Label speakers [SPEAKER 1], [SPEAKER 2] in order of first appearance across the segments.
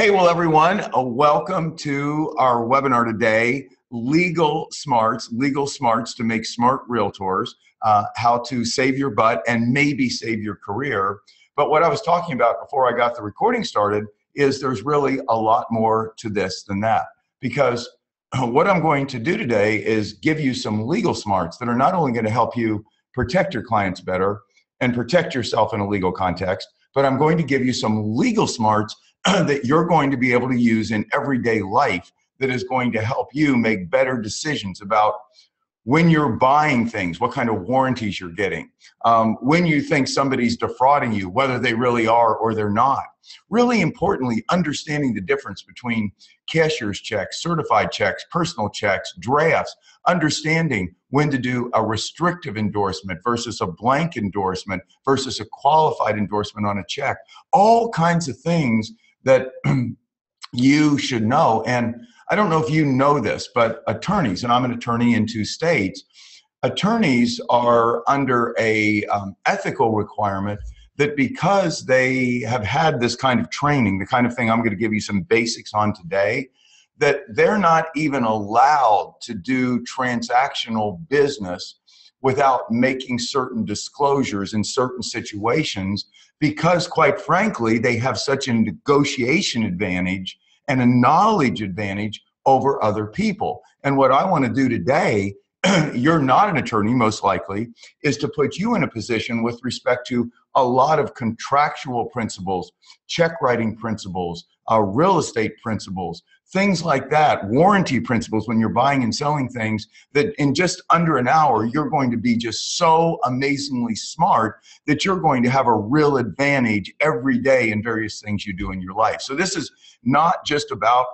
[SPEAKER 1] Hey, well, everyone, welcome to our webinar today, Legal Smarts to make smart realtors, how to save your butt and maybe save your career. But what I was talking about before I got the recording started is there's really a lot more to this than that. Because what I'm going to do today is give you some legal smarts that are not only going to help you protect your clients better and protect yourself in a legal context, but I'm going to give you some legal smarts that you're going to be able to use in everyday life that is going to help you make better decisions about when you're buying things, what kind of warranties you're getting, when you think somebody's defrauding you, whether they really are or they're not. Really importantly, understanding the difference between cashier's checks, certified checks, personal checks, drafts, understanding when to do a restrictive endorsement versus a blank endorsement versus a qualified endorsement on a check, all kinds of things that you should know. And I don't know if you know this, but attorneys, and I'm an attorney in 2 states, attorneys are under a ethical requirement that because they have had this kind of training, the kind of thing I'm going to give you some basics on today, that they're not even allowed to do transactional business without making certain disclosures in certain situations, because quite frankly, they have such a negotiation advantage and a knowledge advantage over other people. And what I want to do today, you're not an attorney most likely, is to put you in a position with respect to a lot of contractual principles, check writing principles, real estate principles, things like that, warranty principles when you're buying and selling things, that in just under an hour, you're going to be just so amazingly smart that you're going to have a real advantage every day in various things you do in your life. So this is not just about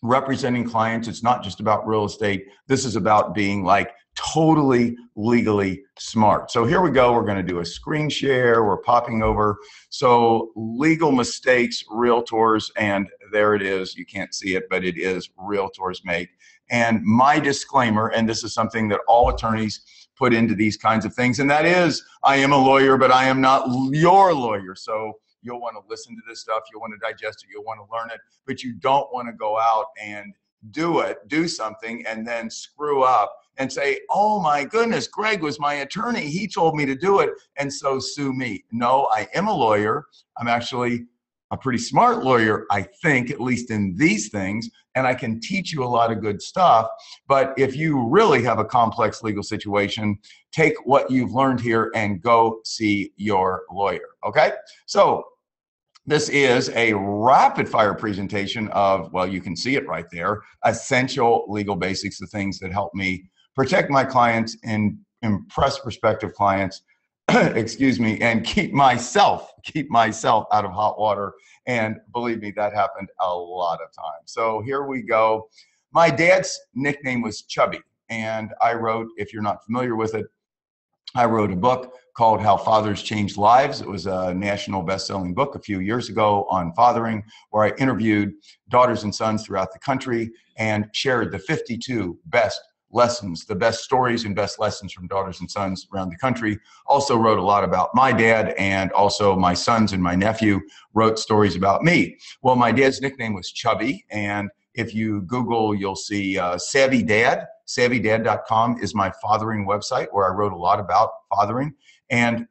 [SPEAKER 1] representing clients. It's not just about real estate. This is about being like totally legally smart. So here we go. We're going to do a screen share. We're popping over. So legal mistakes realtors, and there it is. You can't see it, but it is realtors make. And my disclaimer, and this is something that all attorneys put into these kinds of things, and that is, I am a lawyer, but I am not your lawyer. So you'll want to listen to this stuff. You'll want to digest it. You'll want to learn it, but you don't want to go out and do something and then screw up and say, oh my goodness, Greg was my attorney. He told me to do it, and so sue me. No, I am a lawyer. I'm actually a pretty smart lawyer, I think, at least in these things, and I can teach you a lot of good stuff. But if you really have a complex legal situation, take what you've learned here and go see your lawyer, okay? So this is a rapid fire presentation of, well, you can see it right there, essential legal basics, the things that help me protect my clients and impress prospective clients, excuse me, and keep myself out of hot water. And believe me, that happened a lot of times. So here we go. My dad's nickname was Chubby, and I wrote, if you're not familiar with it, I wrote a book called How Fathers Change Lives. It was a national best-selling book a few years ago on fathering, where I interviewed daughters and sons throughout the country and shared the 52 best lessons, the best stories and best lessons from daughters and sons around the country. Also wrote a lot about my dad, and also my sons and my nephew wrote stories about me. Well, my dad's nickname was Chubby, and if you Google, you'll see Savvy Dad. SavvyDad.com is my fathering website where I wrote a lot about fathering. And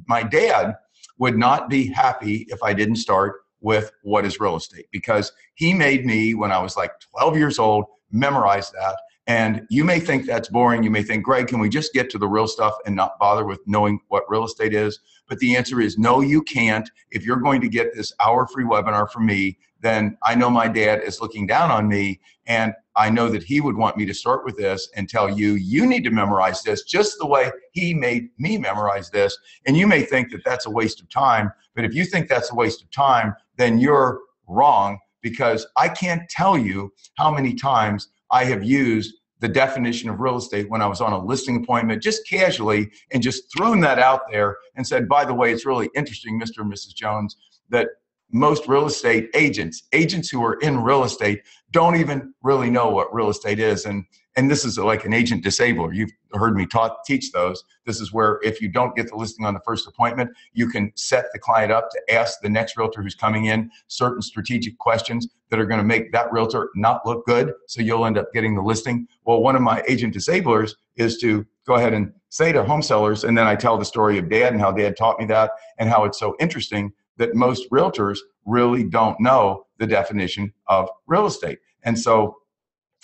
[SPEAKER 1] my dad would not be happy if I didn't start with what is real estate, because he made me, when I was like 12 years old, memorize that. And you may think that's boring. You may think, Greg, can we just get to the real stuff and not bother with knowing what real estate is? But the answer is no, you can't. If you're going to get this hour free webinar from me, then I know my dad is looking down on me, and I know that he would want me to start with this and tell you, you need to memorize this just the way he made me memorize this. And you may think that that's a waste of time, but if you think that's a waste of time, then you're wrong, because I can't tell you how many times I have used the definition of real estate when I was on a listing appointment, just casually, and just thrown that out there and said, by the way, it's really interesting, Mr. and Mrs. Jones, that most real estate agents who are in real estate don't even really know what real estate is. And And this is like an agent disabler. You've heard me teach those. This is where if you don't get the listing on the first appointment, you can set the client up to ask the next realtor who's coming in certain strategic questions that are going to make that realtor not look good, so you'll end up getting the listing. Well, one of my agent disablers is to go ahead and say to home sellers, and then I tell the story of Dad and how Dad taught me that and how it's so interesting that most realtors really don't know the definition of real estate. And so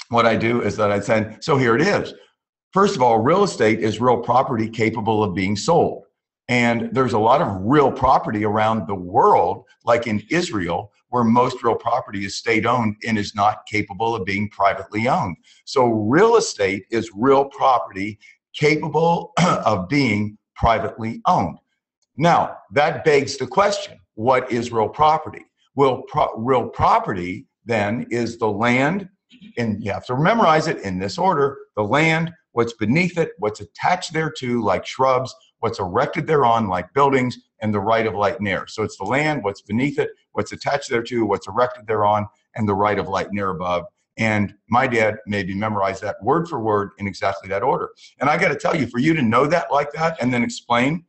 [SPEAKER 1] what I do is that I said, so here it is. First of all, real estate is real property capable of being sold. And there's a lot of real property around the world, like in Israel, where most real property is state-owned and is not capable of being privately owned. So real estate is real property capable of being privately owned. Now, that begs the question, what is real property? Well, real property then is the land, and you have to memorize it in this order: the land, what's beneath it, what's attached thereto, like shrubs, what's erected thereon, like buildings, and the right of light and air. So it's the land, what's beneath it, what's attached thereto, what's erected thereon, and the right of light and air above. And my dad made me memorize that word for word in exactly that order. And I got to tell you, for you to know that like that and then explain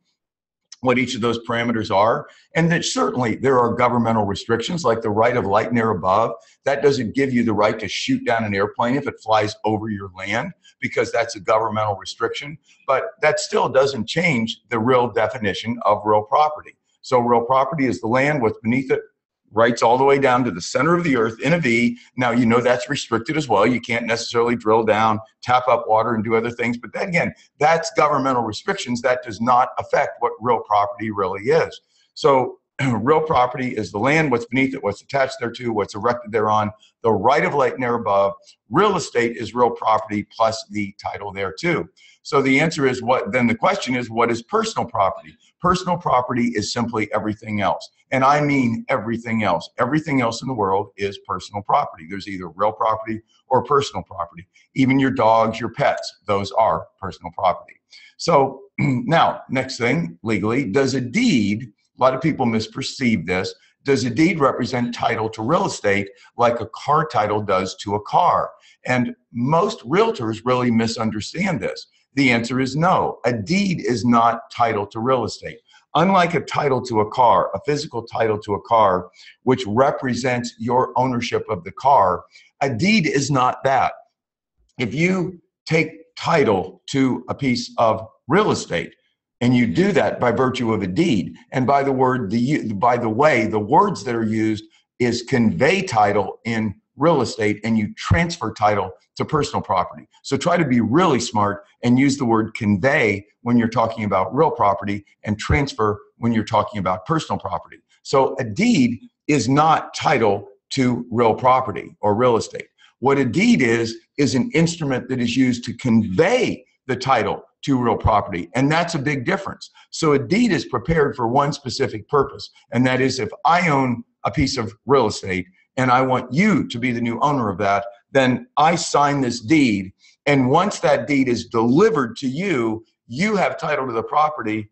[SPEAKER 1] what each of those parameters are, and that certainly there are governmental restrictions like the right of light and air above. That doesn't give you the right to shoot down an airplane if it flies over your land, because that's a governmental restriction. But that still doesn't change the real definition of real property. So real property is the land, what's beneath it, rights all the way down to the center of the earth in a V. Now, you know that's restricted as well. You can't necessarily drill down, tap up water, and do other things. But then again, that's governmental restrictions. That does not affect what real property really is. So real property is the land, what's beneath it, what's attached thereto, what's erected thereon, the right of light and air above. Real estate is real property plus the title thereto. So the answer is what? Then the question is, what is personal property? Personal property is simply everything else. And I mean everything else. Everything else in the world is personal property. There's either real property or personal property. Even your dogs, your pets, those are personal property. So now, next thing, legally, does a deed, a lot of people misperceive this, does a deed represent title to real estate like a car title does to a car? And most realtors really misunderstand this. The answer is no. A deed is not title to real estate. Unlike a title to a car, a physical title to a car, which represents your ownership of the car, a deed is not that. If you take title to a piece of real estate, and you do that by virtue of a deed, and by the way, the words that are used is convey title in real estate, and you transfer title to personal property. So try to be really smart and use the word convey when you're talking about real property and transfer when you're talking about personal property. So a deed is not title to real property or real estate. What a deed is an instrument that is used to convey the title to real property, and that's a big difference. So a deed is prepared for one specific purpose, and that is if I own a piece of real estate and I want you to be the new owner of that, then I sign this deed, and once that deed is delivered to you, you have title to the property,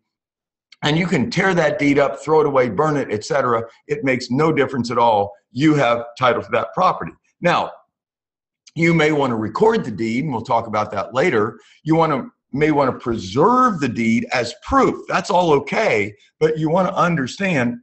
[SPEAKER 1] and you can tear that deed up, throw it away, burn it, etc. It makes no difference at all. You have title to that property. Now, you may want to record the deed, and we'll talk about that later. You may want to preserve the deed as proof. That's all okay, but you want to understand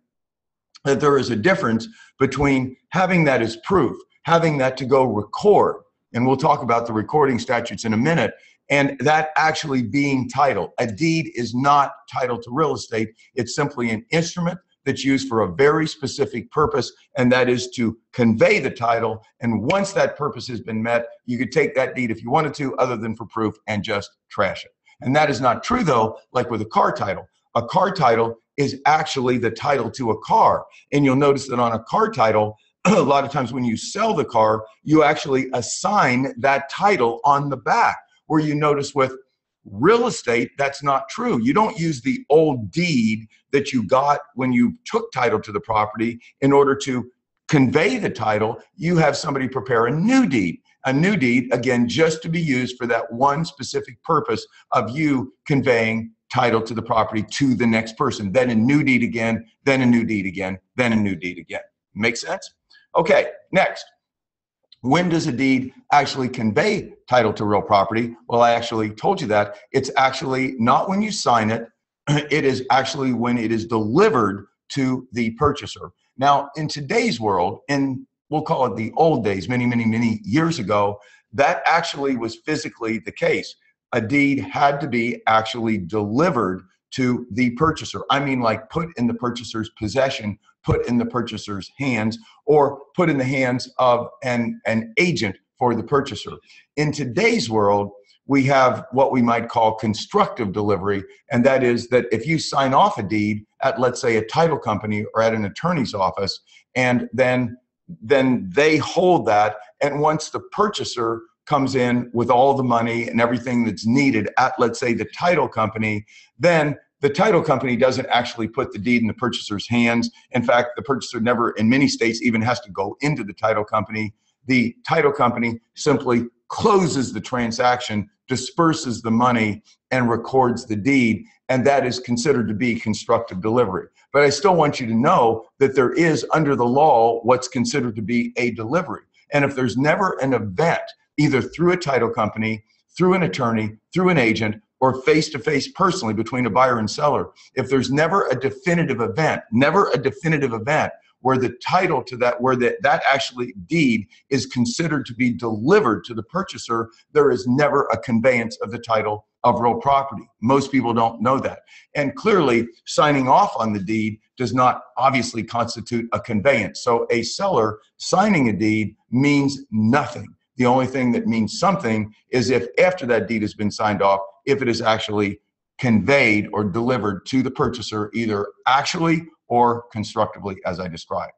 [SPEAKER 1] that there is a difference between having that as proof, having that to go record, and we'll talk about the recording statutes in a minute, and that actually being title. A deed is not title to real estate. It's simply an instrument that's used for a very specific purpose, and that is to convey the title. And once that purpose has been met, you could take that deed if you wanted to, other than for proof, and just trash it. And that is not true, though, like with a car title. A car title is actually the title to a car. And you'll notice that on a car title, a lot of times when you sell the car, you actually assign that title on the back, where you notice with real estate, that's not true. You don't use the old deed that you got when you took title to the property in order to convey the title. You have somebody prepare a new deed. A new deed, again, just to be used for that one specific purpose of you conveying title to the property to the next person. Then a new deed again, then a new deed again, then a new deed again. Make sense? Okay, next. When does a deed actually convey title to real property? Well, I actually told you that. It's actually not when you sign it. It is actually when it is delivered to the purchaser. Now, in today's world, in we'll call it the old days, many, many, many years ago, that actually was physically the case. A deed had to be actually delivered to the purchaser. I mean, like put in the purchaser's possession, put in the purchaser's hands, or put in the hands of an agent for the purchaser. In today's world, we have what we might call constructive delivery, and that is that if you sign off a deed at, let's say, a title company or at an attorney's office, and then they hold that, and once the purchaser comes in with all the money and everything that's needed at, let's say, the title company, then the title company doesn't actually put the deed in the purchaser's hands. In fact, the purchaser never, in many states, even has to go into the title company. The title company simply closes the transaction, disperses the money, and records the deed, and that is considered to be constructive delivery. But I still want you to know that there is, under the law, what's considered to be a delivery. And if there's never an event, either through a title company, through an attorney, through an agent, or face-to-face personally between a buyer and seller, if there's never a definitive event, where the title to that, where that actually deed is considered to be delivered to the purchaser, there is never a conveyance of the title of real property. Most people don't know that. And clearly, signing off on the deed does not obviously constitute a conveyance. So a seller signing a deed means nothing. The only thing that means something is if after that deed has been signed off, if it is actually conveyed or delivered to the purchaser, either actually or constructively, as I described.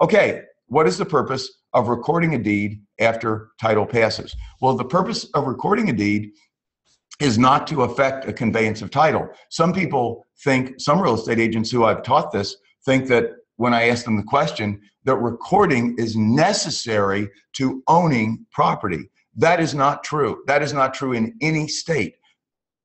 [SPEAKER 1] Okay, what is the purpose of recording a deed after title passes? Well, the purpose of recording a deed is not to affect a conveyance of title. Some people think, some real estate agents who I've taught this, think that when I ask them the question, that recording is necessary to owning property. That is not true. That is not true in any state.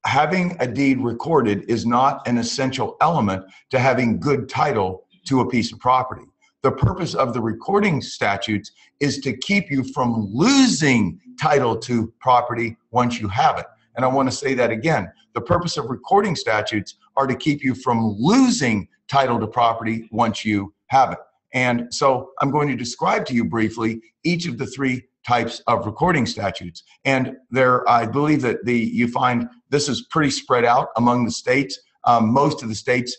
[SPEAKER 1] Having a deed recorded is not an essential element to having good title to a piece of property. The purpose of the recording statutes is to keep you from losing title to property once you have it. And I want to say that again. The purpose of recording statutes are to keep you from losing title to property once you have it. And so I'm going to describe to you briefly each of the three types of recording statutes. And there, I believe that you find this is pretty spread out among the states. Most of the states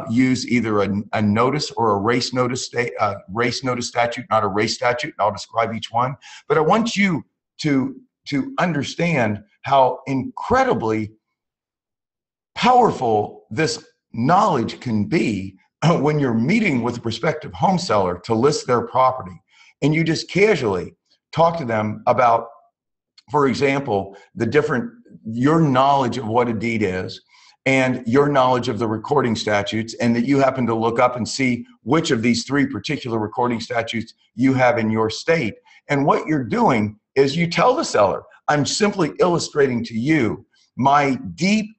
[SPEAKER 1] use either a notice or a race notice statute, not a race statute. And I'll describe each one. But I want you to understand how incredibly powerful this knowledge can be when you're meeting with a prospective home seller to list their property, and you just casually talk to them about, for example, your knowledge of what a deed is and your knowledge of the recording statutes, and that you happen to look up and see which of these three particular recording statutes you have in your state. And what you're doing is you tell the seller, I'm simply illustrating to you my deep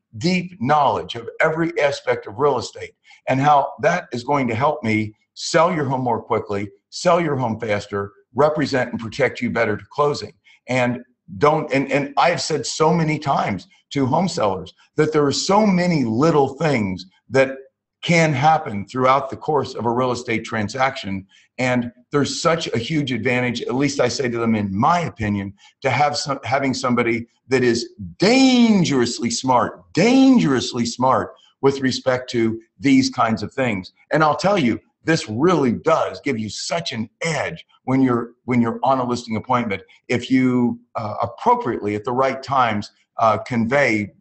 [SPEAKER 1] knowledge of every aspect of real estate and how that is going to help me sell your home more quickly, sell your home faster, represent and protect you better to closing. And I have said so many times to home sellers that there are so many little things that can happen throughout the course of a real estate transaction. And there's such a huge advantage, at least I say to them, in my opinion, to having somebody that is dangerously smart with respect to these kinds of things. And I'll tell you, this really does give you such an edge when you're on a listing appointment if you appropriately at the right times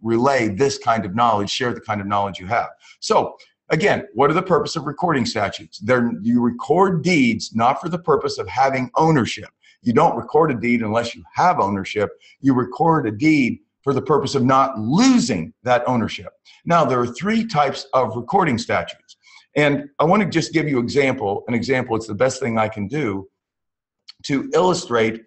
[SPEAKER 1] relay this kind of knowledge, share the kind of knowledge you have. So again, what are the purpose of recording statutes? You record deeds not for the purpose of having ownership. You don't record a deed unless you have ownership. You record a deed for the purpose of not losing that ownership. Now, there are three types of recording statutes. And I want to just give you an example. It's the best thing I can do to illustrate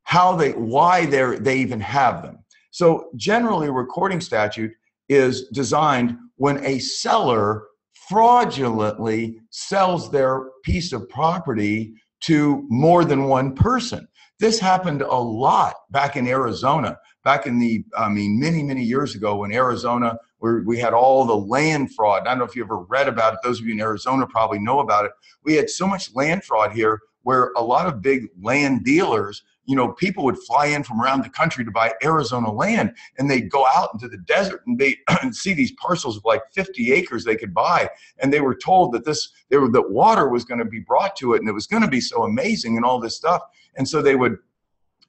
[SPEAKER 1] why they even have them. So generally, a recording statute is designed when a seller fraudulently sells their piece of property to more than one person. This happened a lot back in Arizona, back in the, many, many years ago when Arizona, where we had all the land fraud. I don't know if you ever read about it. Those of you in Arizona probably know about it. We had so much land fraud here where a lot of big land dealers, people would fly in from around the country to buy Arizona land, and they'd go out into the desert and they see these parcels of like 50 acres they could buy. And they were told that that water was going to be brought to it and it was going to be so amazing and all this stuff. And so they would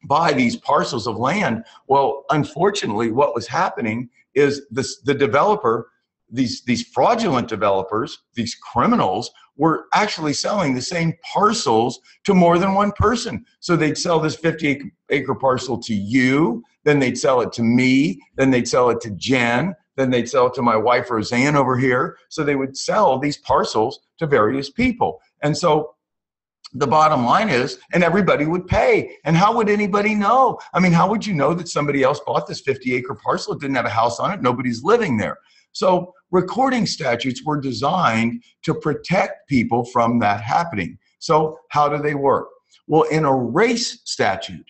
[SPEAKER 1] buy these parcels of land. Well, unfortunately, what was happening is the developer, these fraudulent developers, these criminals, were actually selling the same parcels to more than one person. So they'd sell this 50-acre parcel to you, then they'd sell it to me, then they'd sell it to Jen, then they'd sell it to my wife Roseanne over here. So they would sell these parcels to various people. And so the bottom line is, and everybody would pay. And how would anybody know? How would you know that somebody else bought this 50-acre parcel? It didn't have a house on it. Nobody's living there. So recording statutes were designed to protect people from that happening. So how do they work? Well, in a race statute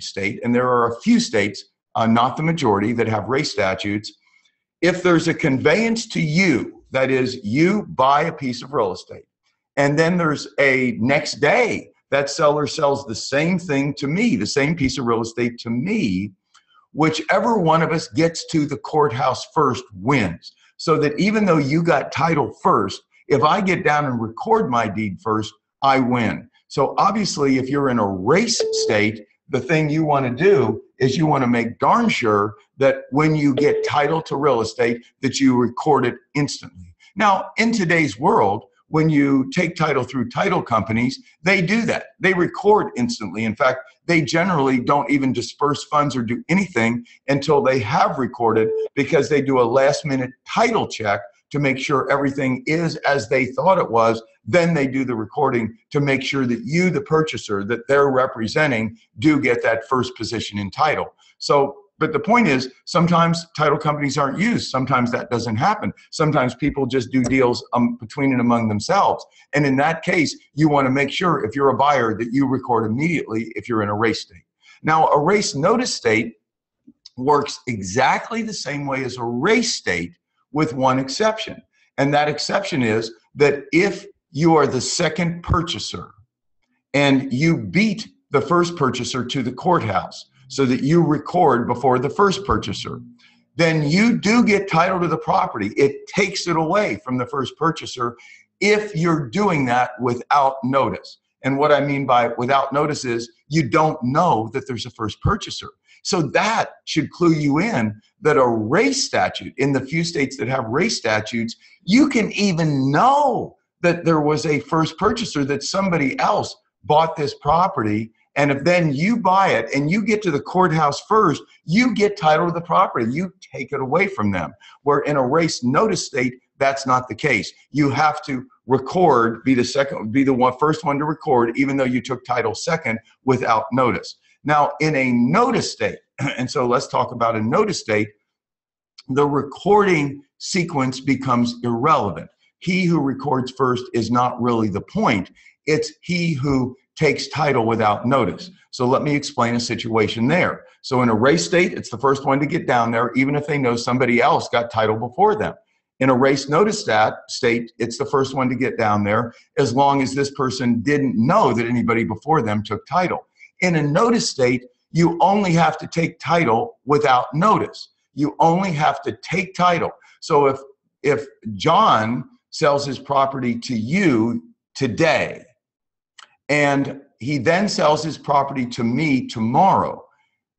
[SPEAKER 1] state, and there are a few states, not the majority, that have race statutes, if there's a conveyance to you, that is, you buy a piece of real estate, and then there's a next day that seller sells the same thing to me, the same piece of real estate to me, whichever one of us gets to the courthouse first wins. So that even though you got title first, if I get down and record my deed first, I win. So obviously, if you're in a race state, the thing you want to do is you want to make darn sure that when you get title to real estate, that you record it instantly. Now, in today's world, when you take title through title companies, they do that. They record instantly. In fact, they generally don't even disperse funds or do anything until they have recorded, because they do a last-minute title check to make sure everything is as they thought it was. Then they do the recording to make sure that you, the purchaser, that they're representing, do get that first position in title. So, but the point is, sometimes title companies aren't used. Sometimes that doesn't happen. Sometimes people just do deals between and among themselves. And in that case, you want to make sure, if you're a buyer, that you record immediately if you're in a race state. Now, a race notice state works exactly the same way as a race state, with one exception. And that exception is that if you are the second purchaser and you beat the first purchaser to the courthouse, so that you record before the first purchaser, then you do get title to the property. It takes it away from the first purchaser if you're doing that without notice. And what I mean by without notice is you don't know that there's a first purchaser. So that should clue you in that a race statute, in the few states that have race statutes, you can even know that there was a first purchaser, that somebody else bought this property. And if then you buy it and you get to the courthouse first, you get title to the property. You take it away from them. Where in a race notice state, that's not the case. You have to record, be the first one to record, even though you took title second without notice. Now, in a notice state, and so let's talk about a notice state, the recording sequence becomes irrelevant. He who records first is not really the point. It's he who takes title without notice. So let me explain a situation there. So in a race state, it's the first one to get down there, even if they know somebody else got title before them. In a race notice state, it's the first one to get down there, as long as this person didn't know that anybody before them took title. In a notice state, you only have to take title without notice. You only have to take title. So if John sells his property to you today, and he then sells his property to me tomorrow,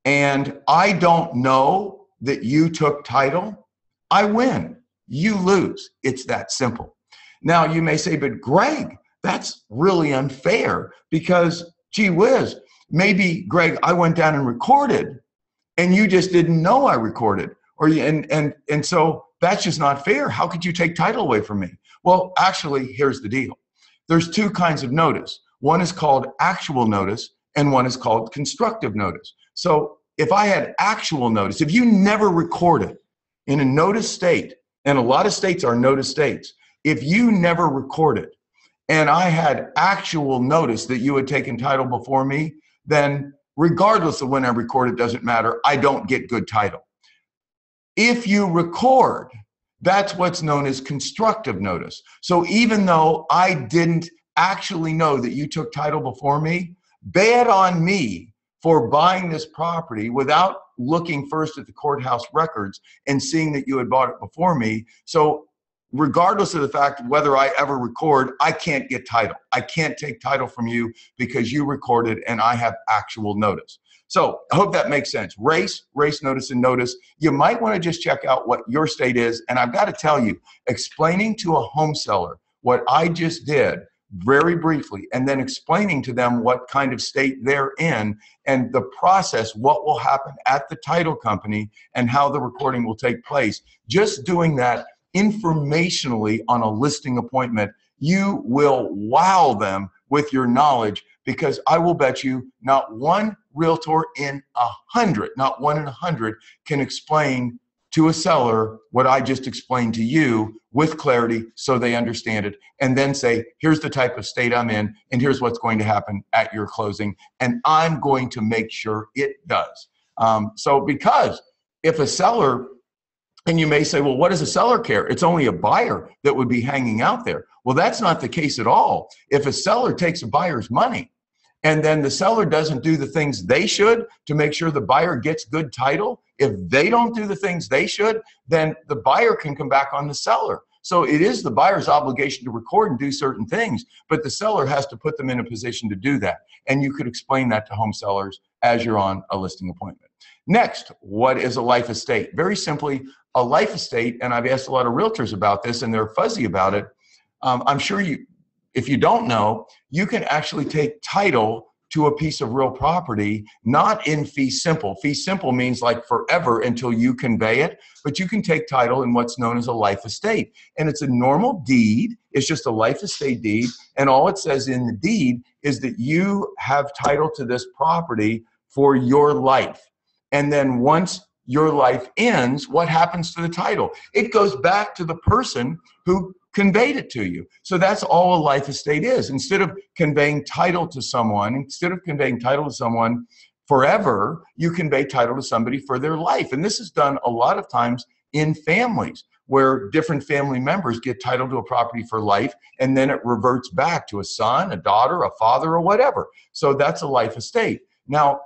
[SPEAKER 1] and I don't know that you took title, I win. You lose. It's that simple. Now, you may say, but Greg, that's really unfair, because, gee whiz, maybe, Greg, I went down and recorded, and you just didn't know I recorded. And so that's just not fair. How could you take title away from me? Well, actually, here's the deal. There's two kinds of notice. One is called actual notice, and one is called constructive notice. So if I had actual notice, if you never recorded in a notice state, and a lot of states are notice states, if you never recorded and I had actual notice that you had taken title before me, then regardless of when I record, it doesn't matter. I don't get good title. If you record, that's what's known as constructive notice. So even though I didn't actually know that you took title before me, bad on me for buying this property without looking first at the courthouse records and seeing that you had bought it before me. So regardless of the fact of whether I ever record, I can't get title. I can't take title from you because you recorded and I have actual notice. So I hope that makes sense. Race, notice, and notice. You might want to just check out what your state is. And I've got to tell you, explaining to a home seller what I just did very briefly, and then explaining to them what kind of state they're in and the process, what will happen at the title company and how the recording will take place. Just doing that informationally on a listing appointment, you will wow them with your knowledge, because I will bet you not one realtor in 100, not one in 100 can explain to a seller what I just explained to you with clarity so they understand it, and then say, here's the type of state I'm in and here's what's going to happen at your closing, and I'm going to make sure it does. So because if a seller, and you may say, well, what does a seller care? It's only a buyer that would be hanging out there. Well, that's not the case at all. If a seller takes a buyer's money and then the seller doesn't do the things they should to make sure the buyer gets good title, if they don't do the things they should, then the buyer can come back on the seller. So it is the buyer's obligation to record and do certain things, but the seller has to put them in a position to do that. And you could explain that to home sellers as you're on a listing appointment. Next, what is a life estate? Very simply, a life estate, and I've asked a lot of realtors about this and they're fuzzy about it. I'm sure if you don't know, you can actually take title to a piece of real property, not in fee simple. Fee simple means like forever until you convey it, but you can take title in what's known as a life estate. And it's a normal deed. It's just a life estate deed. And all it says in the deed is that you have title to this property for your life. And then once your life ends, what happens to the title? It goes back to the person who conveyed it to you. So that's all a life estate is. Instead of conveying title to someone forever, you convey title to somebody for their life. And this is done a lot of times in families where different family members get title to a property for life, and then it reverts back to a son, a daughter, a father, or whatever. So that's a life estate. Now,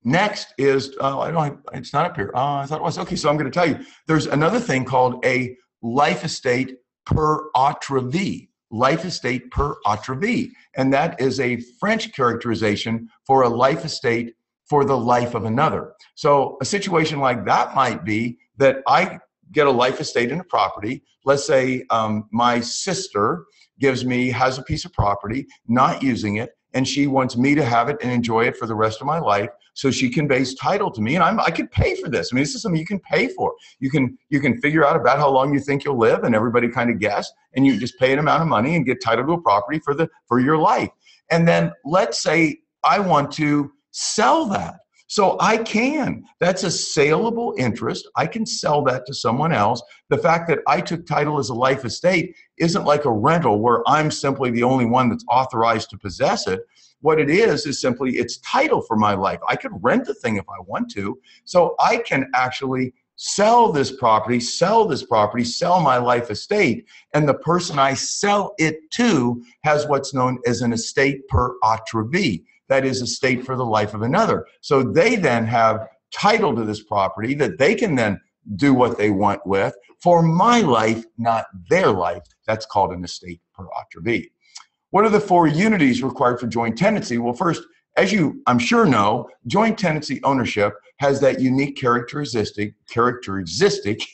[SPEAKER 1] next is, it's not up here. I thought it was. Okay, so I'm going to tell you. There's another thing called a life estate per autre vie. Life estate per autre vie. And that is a French characterization for a life estate for the life of another. So a situation like that might be that I get a life estate in a property. Let's say my sister has a piece of property, not using it, and she wants me to have it and enjoy it for the rest of my life. So she conveys title to me, and I could pay for this. I mean, this is something you can pay for. You can figure out about how long you think you'll live, and everybody kind of guess, and you just pay an amount of money and get title to a property for your life. And then let's say I want to sell that. So I can. That's a saleable interest. I can sell that to someone else. The fact that I took title as a life estate isn't like a rental where I'm simply the only one that's authorized to possess it. What it is simply it's title for my life. I could rent the thing if I want to. So I can actually sell this property, sell my life estate, and the person I sell it to has what's known as an estate per autre vie. That is a estate for the life of another. So they then have title to this property that they can then do what they want with for my life, not their life. That's called an estate per autre vie. What are the 4 unities required for joint tenancy? Well, first, as you, I'm sure know, joint tenancy ownership has that unique characteristic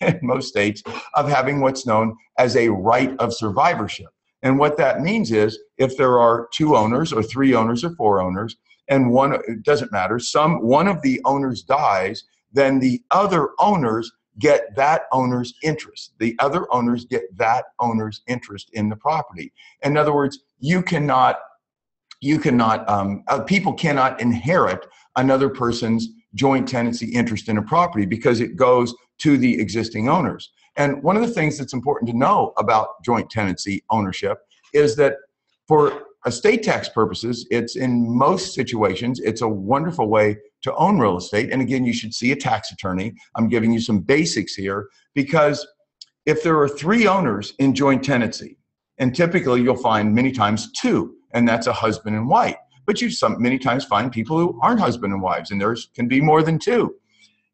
[SPEAKER 1] in most states of having what's known as a right of survivorship. And what that means is if there are 2 owners or 3 owners or 4 owners, and it doesn't matter, one of the owners dies, then the other owners get that owner's interest. The other owners get that owner's interest in the property. In other words, people cannot inherit another person's joint tenancy interest in a property because it goes to the existing owners. And one of the things that's important to know about joint tenancy ownership is that for estate tax purposes, it's in most situations, it's a wonderful way to own real estate. And again, you should see a tax attorney. I'm giving you some basics here, because if there are 3 owners in joint tenancy, and typically you'll find many times 2, and that's a husband and wife, but you many times find people who aren't husband and wives, and there can be more than 2.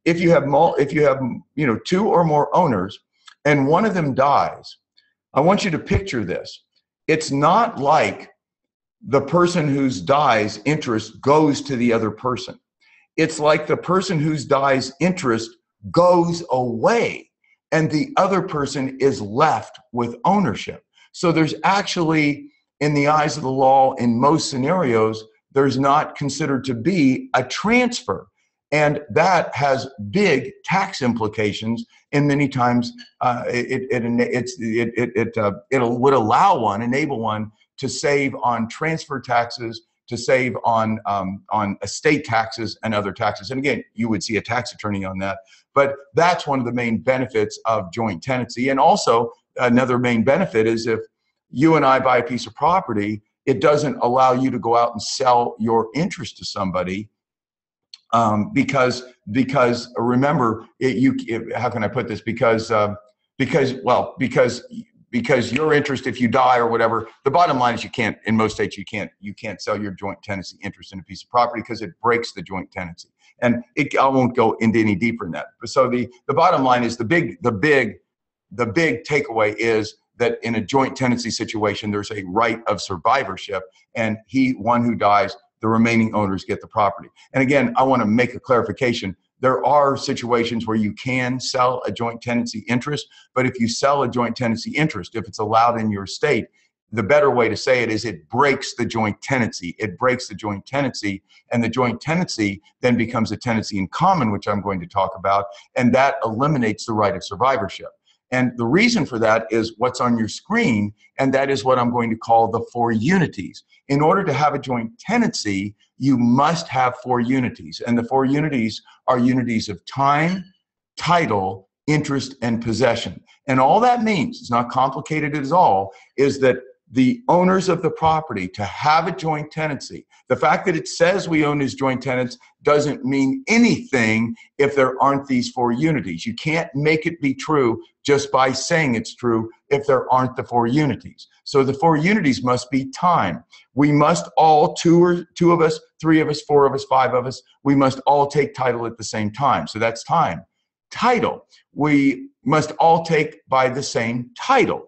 [SPEAKER 1] If you have 2 or more owners, and one of them dies, I want you to picture this. It's not like the person whose dies interest goes to the other person. It's like the person whose dies interest goes away, and the other person is left with ownership. So there's actually, in the eyes of the law, in most scenarios, there's not considered to be a transfer. And that has big tax implications, and many times it would enable one to save on transfer taxes, to save on estate taxes and other taxes. And again, you would see a tax attorney on that. But that's one of the main benefits of joint tenancy. And also another main benefit is if you and I buy a piece of property, it doesn't allow you to go out and sell your interest to somebody. Because remember, how can I put this? Because your interest, if you die or whatever, the bottom line is in most states you can't sell your joint tenancy interest in a piece of property because it breaks the joint tenancy. And I won't go into any deeper in that. So the bottom line is the big takeaway is that in a joint tenancy situation, there's a right of survivorship, and one who dies, the remaining owners get the property. And again, I want to make a clarification. There are situations where you can sell a joint tenancy interest, but if you sell a joint tenancy interest, if it's allowed in your state, the better way to say it is it breaks the joint tenancy. It breaks the joint tenancy, and the joint tenancy then becomes a tenancy in common, which I'm going to talk about, and that eliminates the right of survivorship. And the reason for that is what's on your screen, and that is what I'm going to call the 4 unities. In order to have a joint tenancy, you must have 4 unities. And the 4 unities are unities of time, title, interest, and possession. And all that means, it's not complicated at all, is that the owners of the property, to have a joint tenancy, the fact that it says we own as joint tenants doesn't mean anything if there aren't these 4 unities. You can't make it be true just by saying it's true if there aren't the 4 unities. So the 4 unities must be time. We must all, two of us, 3 of us, 4 of us, 5 of us, we must all take title at the same time. So that's time. Title, we must all take by the same title,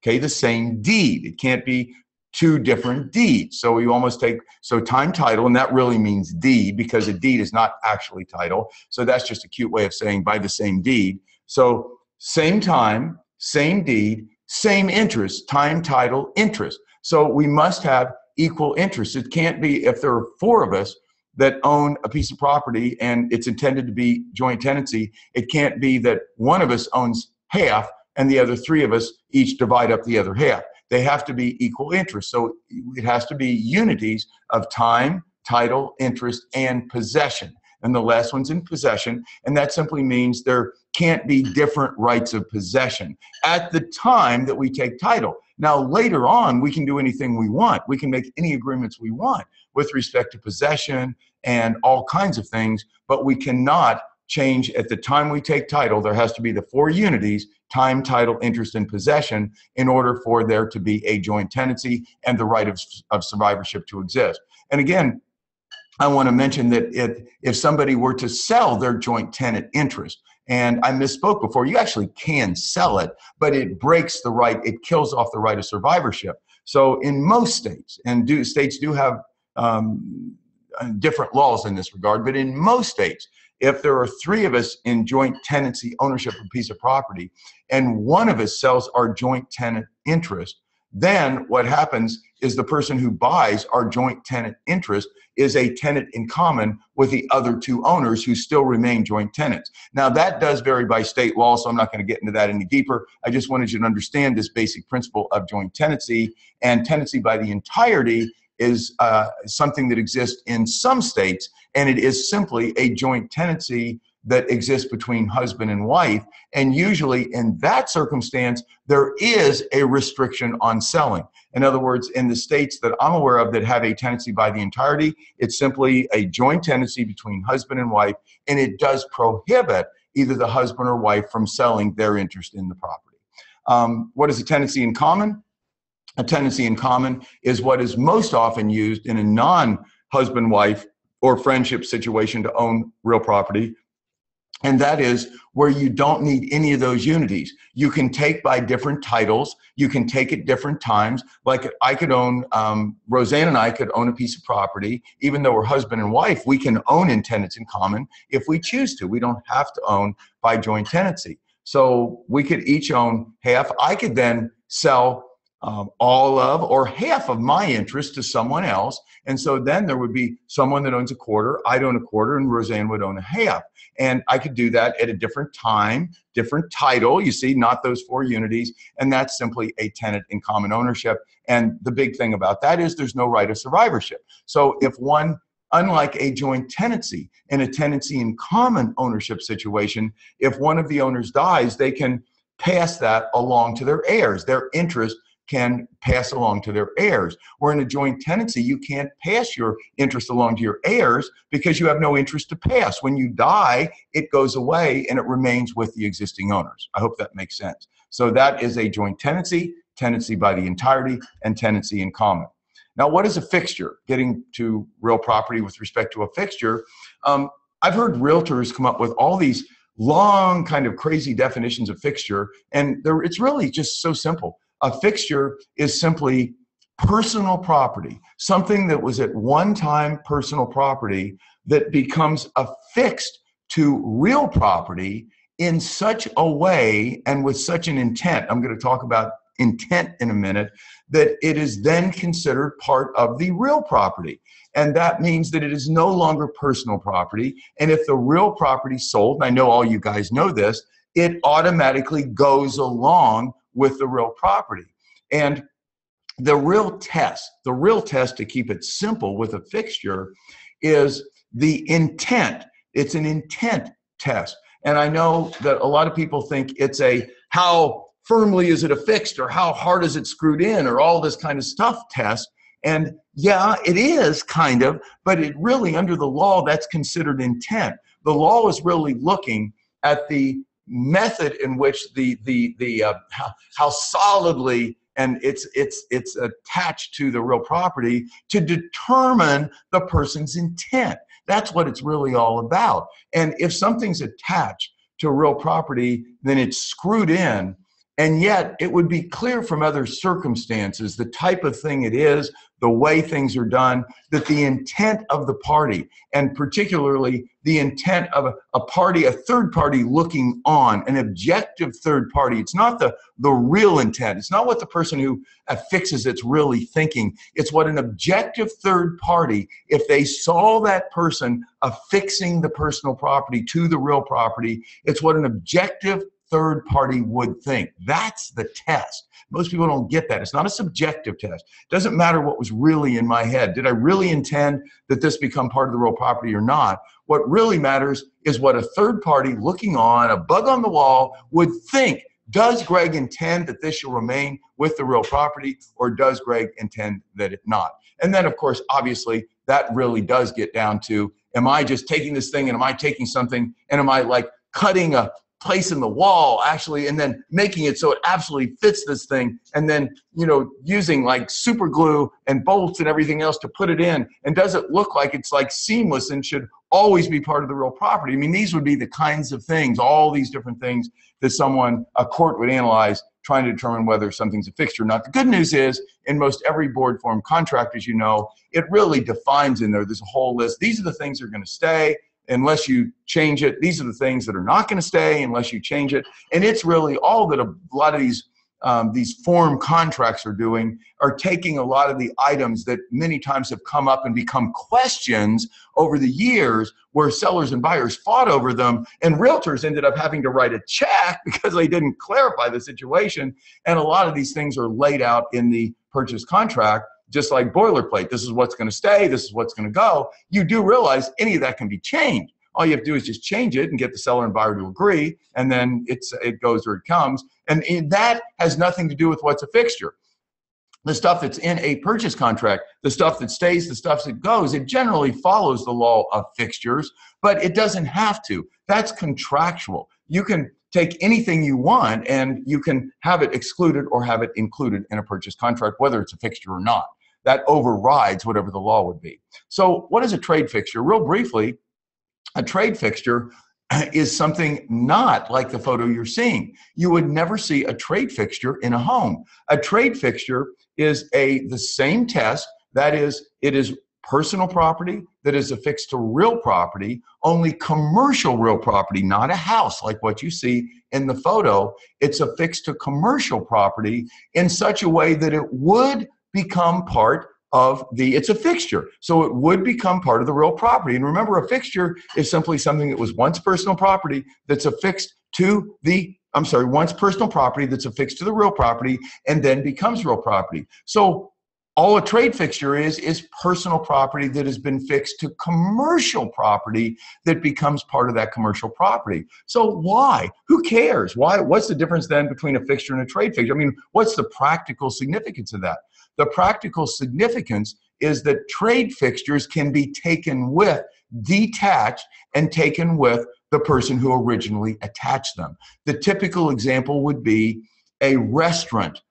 [SPEAKER 1] okay, the same deed. It can't be 2 different deeds. So we almost take, time, title, and that really means deed, because a deed is not actually title. So that's just a cute way of saying by the same deed. So same time, same deed, same interest, time, title, interest. So we must have equal interest. It can't be, if there are 4 of us that own a piece of property and it's intended to be joint tenancy, it can't be that one of us owns half and the other 3 of us each divide up the other half. They have to be equal interest. So it has to be unities of time, title, interest, and possession. And the last one's in possession. And that simply means there can't be different rights of possession at the time that we take title. Now, later on, we can do anything we want. We can make any agreements we want with respect to possession and all kinds of things, but we cannot change at the time we take title. There has to be the 4 unities, time, title, interest, and possession, in order for there to be a joint tenancy and the right of survivorship to exist. And again, I want to mention that if somebody were to sell their joint tenant interest, and I misspoke before, you actually can sell it, but it breaks the right, it kills off the right of survivorship. So in most states, and states do have different laws in this regard, but in most states, if there are 3 of us in joint tenancy ownership of a piece of property, and one of us sells our joint tenant interest, then what happens is the person who buys our joint tenant interest is a tenant in common with the other 2 owners who still remain joint tenants. Now, that does vary by state law, so I'm not going to get into that any deeper. I just wanted you to understand this basic principle of joint tenancy, and tenancy by the entirety is something that exists in some states, and it is simply a joint tenancy that exists between husband and wife. And usually in that circumstance, there is a restriction on selling. In other words, in the states that I'm aware of that have a tenancy by the entirety, it's simply a joint tenancy between husband and wife, and it does prohibit either the husband or wife from selling their interest in the property. What is a tenancy in common? A tenancy in common is what is most often used in a non-husband-wife or friendship situation to own real property. And that is where you don't need any of those unities. You can take by different titles. You can take at different times. Like I could own, Roseanne and I could own a piece of property. Even though we're husband and wife, we can own in tenants in common if we choose to. We don't have to own by joint tenancy. So we could each own half. I could then sell all of or half of my interest to someone else. And so then there would be someone that owns a quarter, I'd own a quarter, and Roseanne would own a half. And I could do that at a different time, different title, you see, not those 4 unities. And that's simply a tenant in common ownership. And the big thing about that is there's no right of survivorship. So if one, unlike a joint tenancy, in a tenancy in common ownership situation, if one of the owners dies, they can pass that along to their heirs. Their interest can pass along to their heirs. Or in a joint tenancy, you can't pass your interest along to your heirs because you have no interest to pass. When you die, it goes away and it remains with the existing owners. I hope that makes sense. So that is a joint tenancy, tenancy by the entirety, and tenancy in common. Now, what is a fixture? Getting to real property with respect to a fixture, I've heard realtors come up with all these long kind of crazy definitions of fixture, and it's really just so simple. A fixture is simply personal property, something that was at one time personal property that becomes affixed to real property in such a way and with such an intent. I'm going to talk about intent in a minute, that it is then considered part of the real property. And that means that it is no longer personal property. And if the real property sold, and I know all you guys know this, it automatically goes along with the real property. And the real test to keep it simple with a fixture is the intent. It's an intent test. And I know that a lot of people think it's a how firmly is it affixed or how hard is it screwed in or all this kind of stuff test. And yeah, it is kind of, but it really under the law, that's considered intent. The law is really looking at the method in which how solidly and it's attached to the real property to determine the person's intent. That's what it's really all about. And if something's attached to real property, then it's screwed in. And yet it would be clear from other circumstances, the type of thing it is, the way things are done, that the intent of the party, and particularly the intent of a party, a third party looking on, an objective third party. It's not the real intent. It's not what the person who affixes it's really thinking. It's what an objective third party, if they saw that person affixing the personal property to the real property, it's what an objective third party would think. That's the test. Most people don't get that. It's not a subjective test. It doesn't matter what was really in my head. Did I really intend that this become part of the real property or not? What really matters is what a third party looking on, a bug on the wall, would think. Does Greg intend that this shall remain with the real property, or does Greg intend that it not? And then, of course, obviously, that really does get down to, am I just taking this thing and am I taking something and am I like cutting a place in the wall actually and then making it so it absolutely fits this thing and then, you know, using like super glue and bolts and everything else to put it in, and does it look like it's like seamless and should always be part of the real property? I mean, these would be the kinds of things, all these different things that a court would analyze trying to determine whether something's a fixture or not. The good news is, in most every board form contract, as you know, it really defines in there, there's a whole list. These are the things that are going to stay unless you change it. These are the things that are not going to stay unless you change it. And it's really all that a lot of these form contracts are doing, are taking a lot of the items that many times have come up and become questions over the years where sellers and buyers fought over them, and realtors ended up having to write a check because they didn't clarify the situation. And a lot of these things are laid out in the purchase contract, just like boilerplate. This is what's going to stay. This is what's going to go. You do realize any of that can be changed. all you have to do is just change it and get the seller and buyer to agree, and then it goes where it comes. And that has nothing to do with what's a fixture. The stuff that's in a purchase contract, the stuff that stays, the stuff that goes, it generally follows the law of fixtures, but it doesn't have to. That's contractual. You can take anything you want and you can have it excluded or have it included in a purchase contract, whether it's a fixture or not. That overrides whatever the law would be. So what is a trade fixture? Real briefly, a trade fixture is something not like the photo you're seeing. You would never see a trade fixture in a home. A trade fixture is the same test. That is, it is personal property that is affixed to real property, only commercial real property, not a house like what you see in the photo. It's affixed to commercial property in such a way that it would become part of it's a fixture. So it would become part of the real property. And remember, a fixture is simply something that was once personal property that's affixed to once personal property that's affixed to the real property and then becomes real property. So all a trade fixture is personal property that has been fixed to commercial property that becomes part of that commercial property. So why? Who cares? Why? What's the difference then between a fixture and a trade fixture? I mean, what's the practical significance of that? The practical significance is that trade fixtures can be taken with, detached, and taken with the person who originally attached them. The typical example would be a restaurateur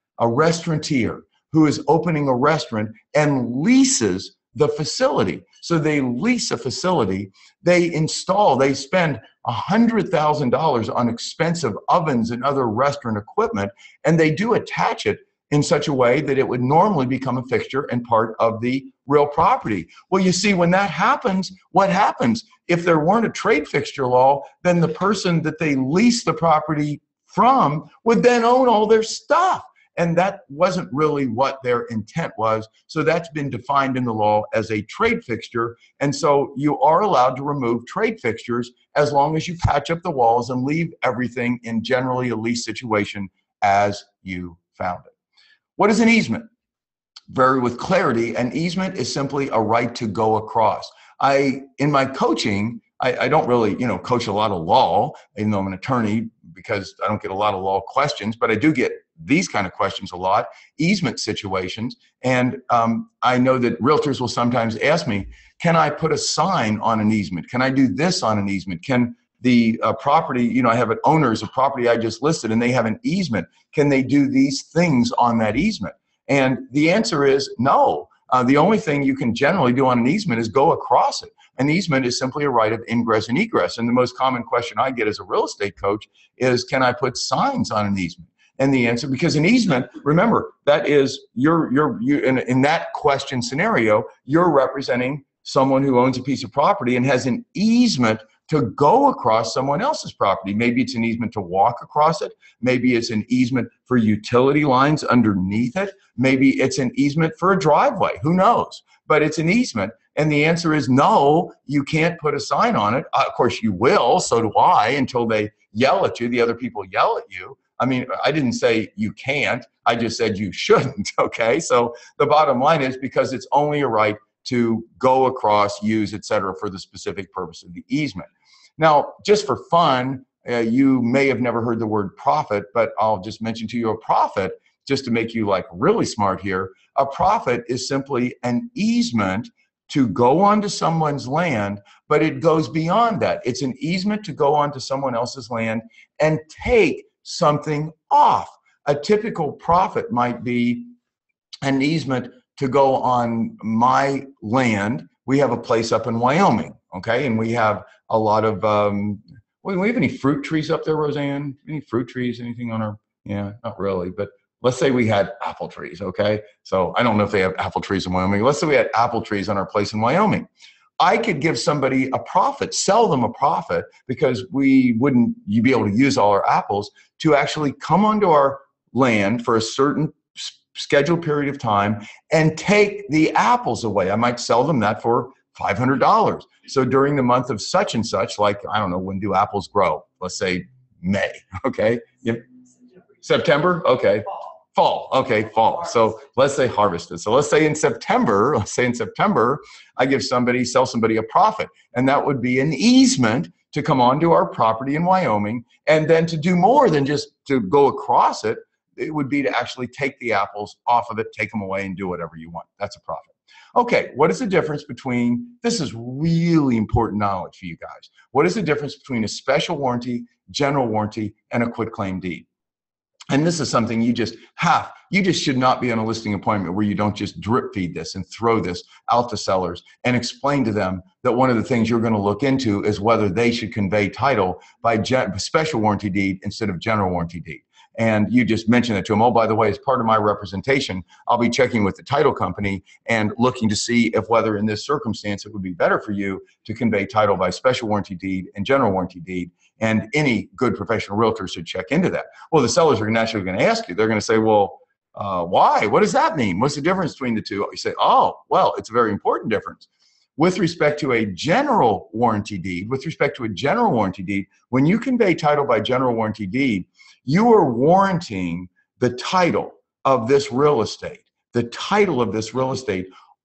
[SPEAKER 1] who is opening a restaurant and leases the facility. So they lease a facility, they spend $100,000 on expensive ovens and other restaurant equipment, and they do attach it in such a way that it would normally become a fixture and part of the real property. Well, you see, when that happens, what happens? If there weren't a trade fixture law, then the person that they lease the property from would then own all their stuff. And that wasn't really what their intent was. So that's been defined in the law as a trade fixture. And so you are allowed to remove trade fixtures as long as you patch up the walls and leave everything in generally a lease situation as you found it. What is an easement? Very with clarity, an easement is simply a right to go across. In my coaching, I don't really, coach a lot of law, even though I'm an attorney, because I don't get a lot of law questions, but I do get these kind of questions a lot, easement situations. And I know that realtors will sometimes ask me, can I put a sign on an easement? Can I do this on an easement? Can the property, I have owners of property I just listed and they have an easement. Can they do these things on that easement? And the answer is no. The only thing you can generally do on an easement is go across it. An easement is simply a right of ingress and egress. And the most common question I get as a real estate coach is, can I put signs on an easement? And the answer, because an easement, remember, that is, in that question scenario, you're representing someone who owns a piece of property and has an easement to go across someone else's property. Maybe it's an easement to walk across it. Maybe it's an easement for utility lines underneath it. Maybe it's an easement for a driveway. Who knows? But it's an easement. And the answer is no, you can't put a sign on it. Of course you will, so do I, until they yell at you, the other people yell at you. I mean, I didn't say you can't, I just said you shouldn't, okay? So the bottom line is, because it's only a right to go across, use, etc., for the specific purpose of the easement. Now, just for fun, you may have never heard the word profit, but I'll just mention to you a profit, just to make you like really smart here. A profit is simply an easement to go onto someone's land, but it goes beyond that. It's an easement to go onto someone else's land and take something off. A typical profit might be an easement to go on my land. We have a place up in Wyoming, okay? And we have a lot of, we have any fruit trees up there, Roseanne? Any fruit trees, anything on our, yeah, not really, but let's say we had apple trees, okay? So I don't know if they have apple trees in Wyoming. Let's say we had apple trees on our place in Wyoming. I could give somebody a profit, sell them a profit, because you'd be able to use all our apples to actually come onto our land for a certain scheduled period of time and take the apples away. I might sell them that for $500. So during the month of such and such, like, I don't know, when do apples grow? Let's say May, okay? September? Okay. Fall. Okay, fall. So let's say harvested. So let's say in September, I sell somebody a profit. And that would be an easement to come onto our property in Wyoming. And then to do more than just to go across it, it would be to actually take the apples off of it, take them away, and do whatever you want. That's a profit. Okay, what is the difference between, this is really important knowledge for you guys. What is the difference between a special warranty, general warranty, and a quitclaim deed? And this is something you just should not be on a listing appointment where you don't just drip feed this and throw this out to sellers and explain to them that one of the things you're going to look into is whether they should convey title by special warranty deed instead of general warranty deed. And you just mentioned that to them. Oh, by the way, as part of my representation, I'll be checking with the title company and looking to see if whether in this circumstance it would be better for you to convey title by special warranty deed and general warranty deed. And any good professional realtor should check into that. Well, the sellers are naturally going to ask you. They're going to say, well, why? What does that mean? What's the difference between the two? You say, oh, well, it's a very important difference. With respect to a general warranty deed, when you convey title by general warranty deed, you are warranting the title of this real estate,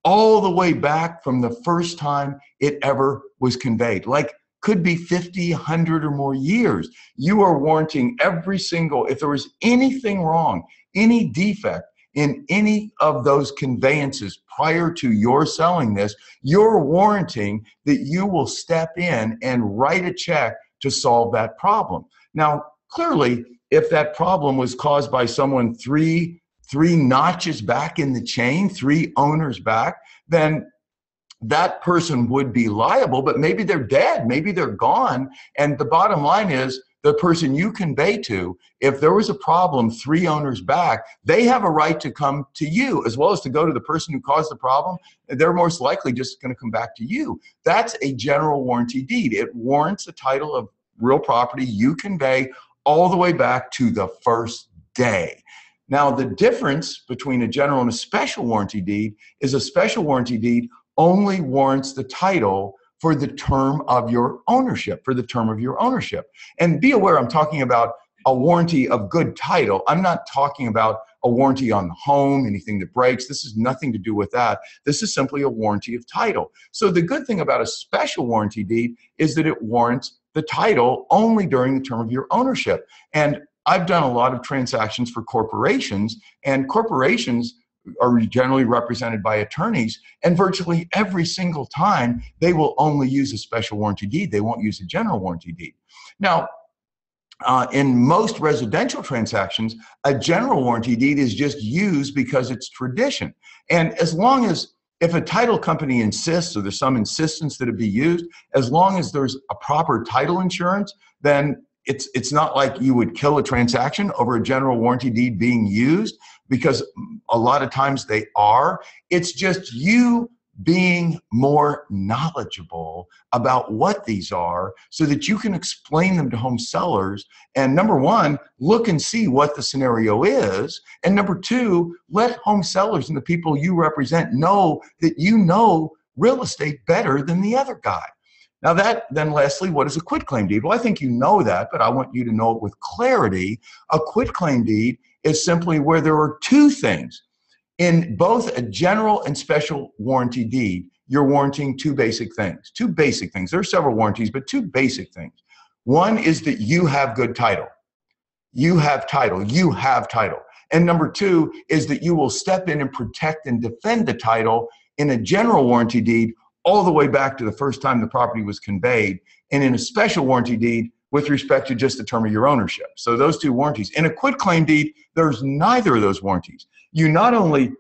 [SPEAKER 1] all the way back from the first time it ever was conveyed. Like, could be 50, 100 or more years. You are warranting every single, if there was anything wrong, any defect in any of those conveyances prior to your selling this, you're warranting that you will step in and write a check to solve that problem. Now, clearly, if that problem was caused by someone three notches back in the chain, 3 owners back, then that person would be liable, but maybe they're dead, maybe they're gone. And the bottom line is, the person you convey to, if there was a problem 3 owners back, they have a right to come to you as well as to go to the person who caused the problem. They're most likely just going to come back to you. That's a general warranty deed. It warrants the title of real property you convey all the way back to the first day. Now, the difference between a general and a special warranty deed is a special warranty deed only warrants the title for the term of your ownership, And be aware, I'm talking about a warranty of good title. I'm not talking about a warranty on the home, anything that breaks. This has nothing to do with that. This is simply a warranty of title. So the good thing about a special warranty deed is that it warrants the title only during the term of your ownership. And I've done a lot of transactions for corporations, and corporations are generally represented by attorneys, and virtually every single time they will only use a special warranty deed. They won't use a general warranty deed. Now, in most residential transactions, a general warranty deed is just used because it's tradition. And as long as, if a title company insists, or there's some insistence that it be used, as long as there's a proper title insurance, then it's not like you would kill a transaction over a general warranty deed being used, because a lot of times they are. It's just you being more knowledgeable about what these are so that you can explain them to home sellers. And number one, look and see what the scenario is. And number two, let home sellers and the people you represent know that you know real estate better than the other guy. Now then lastly, what is a quitclaim deed? Well, I think you know that, but I want you to know it with clarity. A quitclaim deed is simply where there are 2 things. In both a general and special warranty deed, you're warranting 2 basic things. 2 basic things. There are several warranties, but 2 basic things. One is that you have good title. You have title. And number 2 is that you will step in and protect and defend the title in a general warranty deed all the way back to the first time the property was conveyed, and in a special warranty deed with respect to just the term of your ownership. So those 2 warranties. In a quitclaim deed, there's neither of those warranties. You not only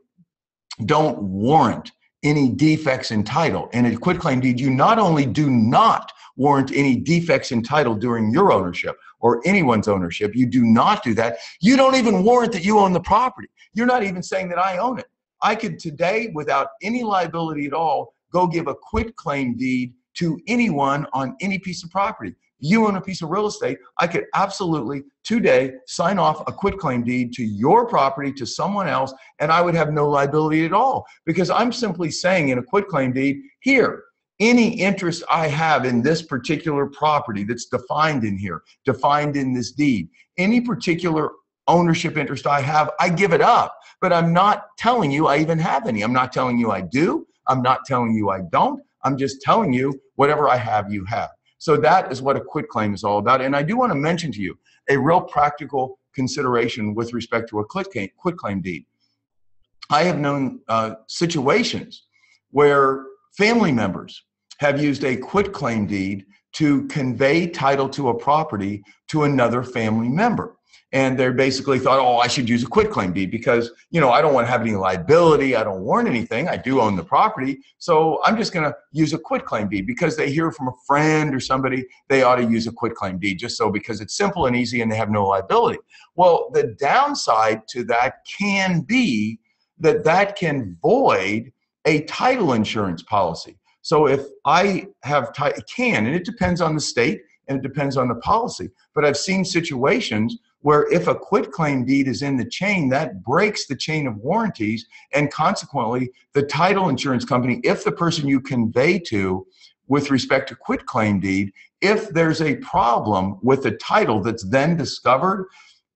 [SPEAKER 1] don't warrant any defects in title, in a quitclaim deed, you not only do not warrant any defects in title during your ownership or anyone's ownership, you do not do that. You don't even warrant that you own the property. You're not even saying that I own it. I could today, without any liability at all, go give a quitclaim deed to anyone on any piece of property. You own a piece of real estate, I could absolutely today sign off a quitclaim deed to your property to someone else, and I would have no liability at all, because I'm simply saying in a quitclaim deed, here, any interest I have in this particular property that's defined in here, defined in this deed, any particular ownership interest I have, I give it up. But I'm not telling you I even have any. I'm not telling you I do. I'm not telling you I don't. I'm just telling you whatever I have, you have. So that is what a quitclaim is all about. And I do want to mention to you a real practical consideration with respect to a quitclaim deed. I have known situations where family members have used a quitclaim deed to convey title to a property to another family member. And they basically thought, oh, I should use a quitclaim deed because, you know, I don't want to have any liability. I don't warrant anything. I do own the property. So I'm just going to use a quitclaim deed because they hear from a friend or somebody, they ought to use a quitclaim deed just so because it's simple and easy and they have no liability. Well, the downside to that can be that that can void a title insurance policy. So if I have, it can, and it depends on the state and it depends on the policy, but I've seen situations where if a quitclaim deed is in the chain, that breaks the chain of warranties, and consequently, the title insurance company, if the person you convey to with respect to quitclaim deed, if there's a problem with the title that's then discovered,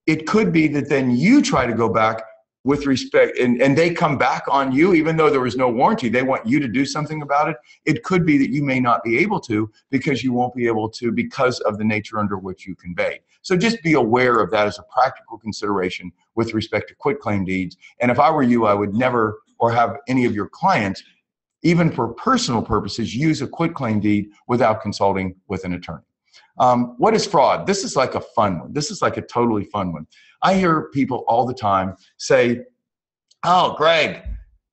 [SPEAKER 1] it could be that then you try to go back with respect, and they come back on you, even though there was no warranty, they want you to do something about it. It could be that you may not be able to because you won't be able to because of the nature under which you convey. So just be aware of that as a practical consideration with respect to quitclaim deeds. And if I were you, I would never, or have any of your clients, even for personal purposes, use a quitclaim deed without consulting with an attorney. What is fraud? This is like a fun one. This is like a totally fun one. I hear people all the time say, oh, Greg,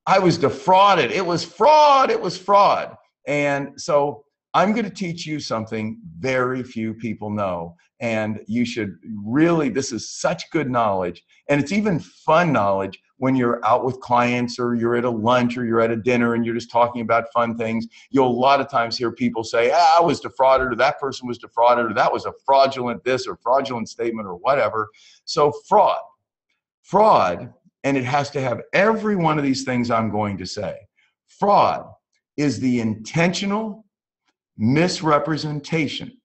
[SPEAKER 1] I was defrauded. It was fraud. It was fraud. And so I'm going to teach you something very few people know. And you should really, this is such good knowledge. And it's even fun knowledge when you're out with clients or you're at a lunch or you're at a dinner and you're just talking about fun things. You'll a lot of times hear people say, I was defrauded, or that person was defrauded, or that was a fraudulent this or fraudulent statement or whatever. So fraud, and it has to have every one of these things I'm going to say. Fraud is the intentional misrepresentation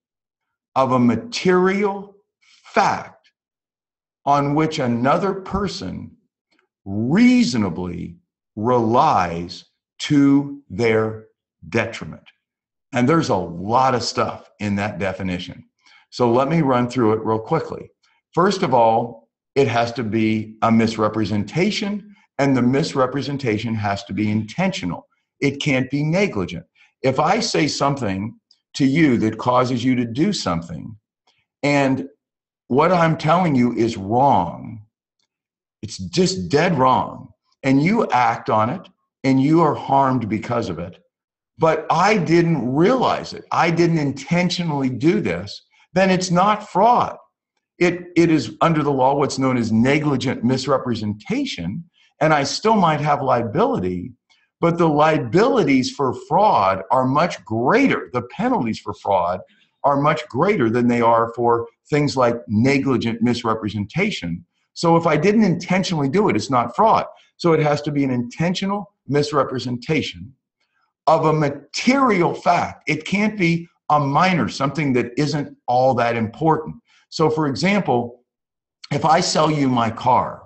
[SPEAKER 1] of a material fact on which another person reasonably relies to their detriment. And there's a lot of stuff in that definition. So let me run through it real quickly. First of all, it has to be a misrepresentation, and the misrepresentation has to be intentional. It can't be negligent. If I say something to you that causes you to do something, and what I'm telling you is wrong, it's just dead wrong, and you act on it, and you are harmed because of it, but I didn't realize it, I didn't intentionally do this, then it's not fraud. It is under the law what's known as negligent misrepresentation, and I still might have liability, but the liabilities for fraud are much greater. The penalties for fraud are much greater than they are for things like negligent misrepresentation. So if I didn't intentionally do it, it's not fraud. So it has to be an intentional misrepresentation of a material fact. It can't be a minor, something that isn't all that important. So for example, if I sell you my car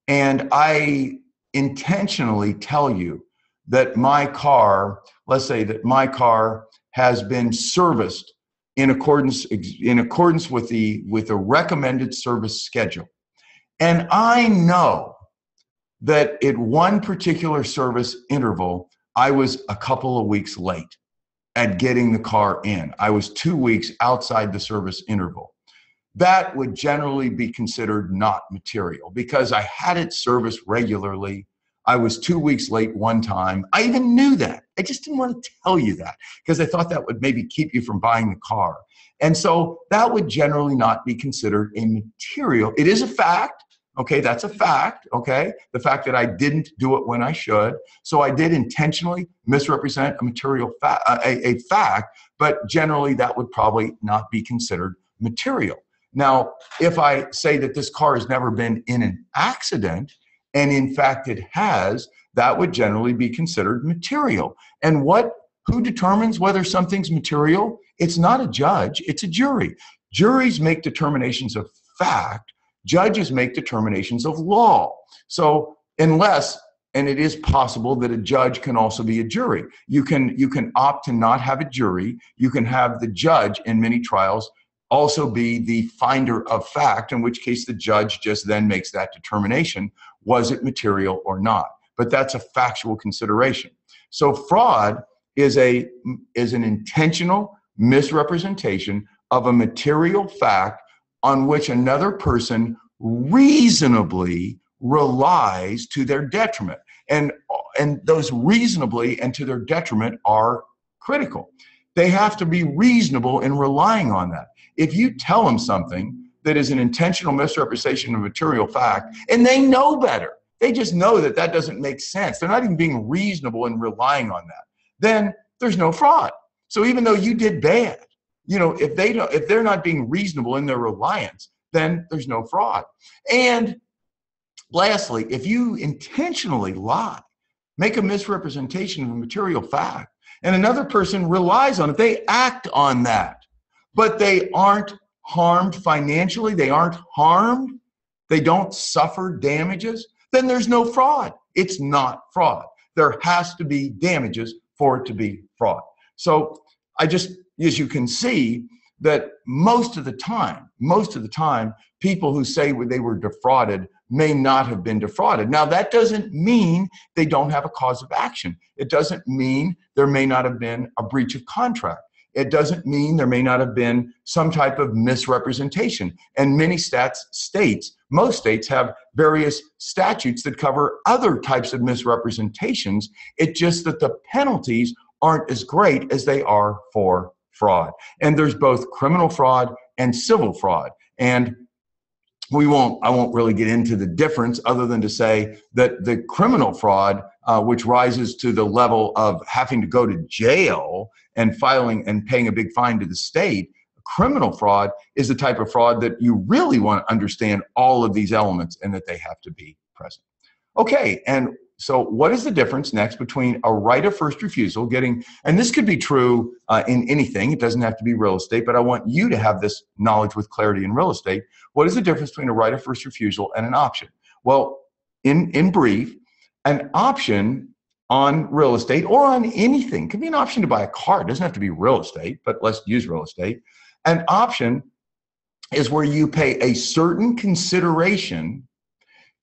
[SPEAKER 1] and I intentionally tell you that my car, let's say that my car has been serviced in accordance with the recommended service schedule. And I know that at one particular service interval, I was a couple of weeks late at getting the car in. I was 2 weeks outside the service interval. That would generally be considered not material because I had it serviced regularly. I was 2 weeks late one time. I even knew that. I just didn't want to tell you that because I thought that would maybe keep you from buying the car. And so that would generally not be considered a material. It is a fact. Okay, that's a fact, okay? The fact that I didn't do it when I should. So I did intentionally misrepresent a material fact, a fact, but generally that would probably not be considered material. Now, if I say that this car has never been in an accident, and in fact it has, that would generally be considered material. And who determines whether something's material? It's not a judge, it's a jury. Juries make determinations of fact. Judges make determinations of law. So unless, and it is possible that a judge can also be a jury. You can opt to not have a jury. You can have the judge in many trials also be the finder of fact, in which case the judge just then makes that determination. Was it material or not? But that's a factual consideration. So fraud is an intentional misrepresentation of a material fact on which another person reasonably relies to their detriment. And those reasonably and to their detriment are critical. They have to be reasonable in relying on that. If you tell them something that is an intentional misrepresentation of material fact, and they know better, they just know that that doesn't make sense, they're not even being reasonable in relying on that, then there's no fraud. So even though you did bad, if they're not being reasonable in their reliance, then there's no fraud. And lastly, if you intentionally lie, make a misrepresentation of a material fact, and another person relies on it, they act on that, but they aren't harmed financially, they aren't harmed, they don't suffer damages, then there's no fraud. It's not fraud. There has to be damages for it to be fraud. So as you can see, that most of the time, people who say they were defrauded may not have been defrauded. Now, that doesn't mean they don't have a cause of action. It doesn't mean there may not have been a breach of contract. It doesn't mean there may not have been some type of misrepresentation. And most states have various statutes that cover other types of misrepresentations. It's just that the penalties aren't as great as they are for fraud. And there's both criminal fraud and civil fraud. And I won't really get into the difference other than to say that the criminal fraud, which rises to the level of having to go to jail and filing and paying a big fine to the state, criminal fraud is the type of fraud that you really want to understand all of these elements and that they have to be present. Okay, and so what is the difference next between a right of first refusal and this could be true in anything, it doesn't have to be real estate, but I want you to have this knowledge with clarity in real estate. What is the difference between a right of first refusal and an option? Well, in brief, an option on real estate or on anything, it could be an option to buy a car, it doesn't have to be real estate, but let's use real estate. An option is where you pay a certain consideration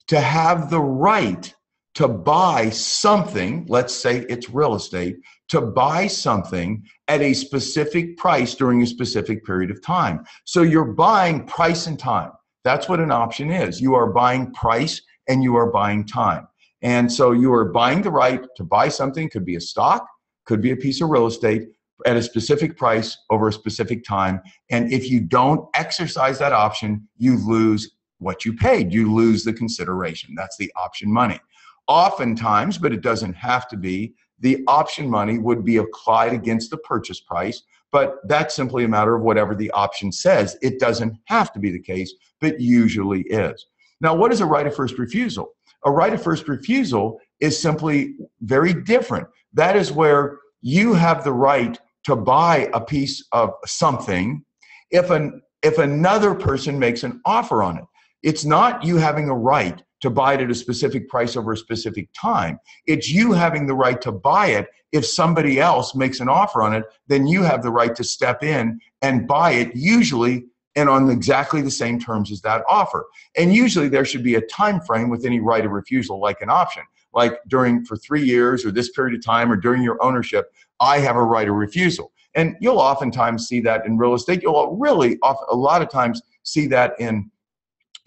[SPEAKER 1] to have the right to buy something, let's say it's real estate, to buy something at a specific price during a specific period of time. So you're buying price and time. That's what an option is. You are buying price and you are buying time. And so you are buying the right to buy something, could be a stock, could be a piece of real estate, at a specific price over a specific time. And if you don't exercise that option, you lose what you paid. You lose the consideration. That's the option money. Oftentimes, but it doesn't have to be, the option money would be applied against the purchase price, but that's simply a matter of whatever the option says. It doesn't have to be the case, but usually is. Now, what is a right of first refusal? A right of first refusal is simply very different. That is where you have the right to buy a piece of something if another person makes an offer on it. It's not you having a right to buy it at a specific price over a specific time. It's you having the right to buy it. If somebody else makes an offer on it, then you have the right to step in and buy it, usually and on exactly the same terms as that offer. And usually there should be a time frame with any right of refusal, like an option. Like for 3 years or this period of time or during your ownership, I have a right of refusal. And you'll oftentimes see that in real estate. You'll a lot of times see that in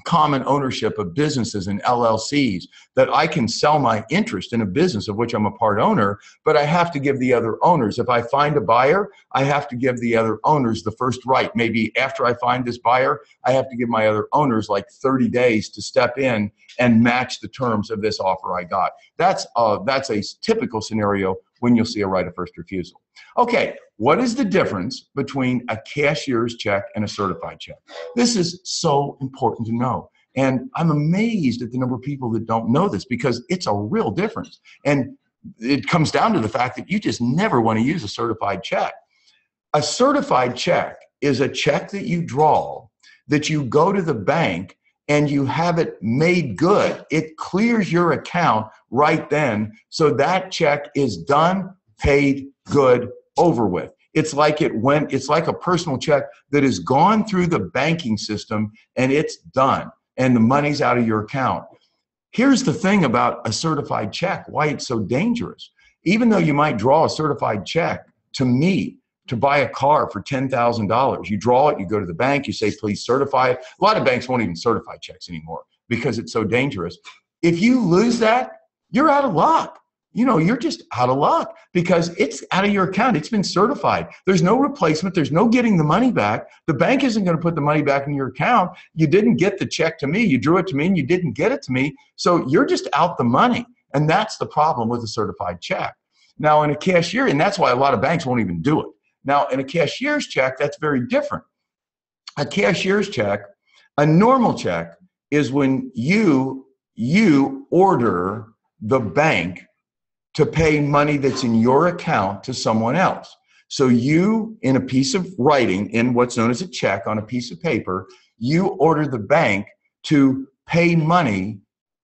[SPEAKER 1] common ownership of businesses and LLCs, that I can sell my interest in a business of which I'm a part owner, but I have to give the other owners, if I find a buyer, I have to give the other owners the first right. Maybe after I find this buyer, I have to give my other owners like 30 days to step in and match the terms of this offer I got. That's a typical scenario when you'll see a right of first refusal. Okay, what is the difference between a cashier's check and a certified check? This is so important to know. And I'm amazed at the number of people that don't know this, because it's a real difference. And it comes down to the fact that you just never want to use a certified check. A certified check is a check that you draw, that you go to the bank and you have it made good, it clears your account right then. So that check is done, paid, good, over with. It's like it's like a personal check that has gone through the banking system and it's done and the money's out of your account. Here's the thing about a certified check, why it's so dangerous. Even though you might draw a certified check to me to buy a car for $10,000, you draw it, you go to the bank, you say, please certify it. A lot of banks won't even certify checks anymore because it's so dangerous. If you lose that, you're out of luck. You're just out of luck because it's out of your account. It's been certified. There's no replacement. There's no getting the money back. The bank isn't going to put the money back in your account. You didn't get the check to me. You drew it to me and you didn't get it to me. So you're just out the money. And that's the problem with a certified check. Now in a cashier, and that's why a lot of banks won't even do it. Now in a cashier's check, that's very different. A cashier's check, a normal check, is when you order the bank to pay money that's in your account to someone else. So you, in a piece of writing, in what's known as a check on a piece of paper, you order the bank to pay money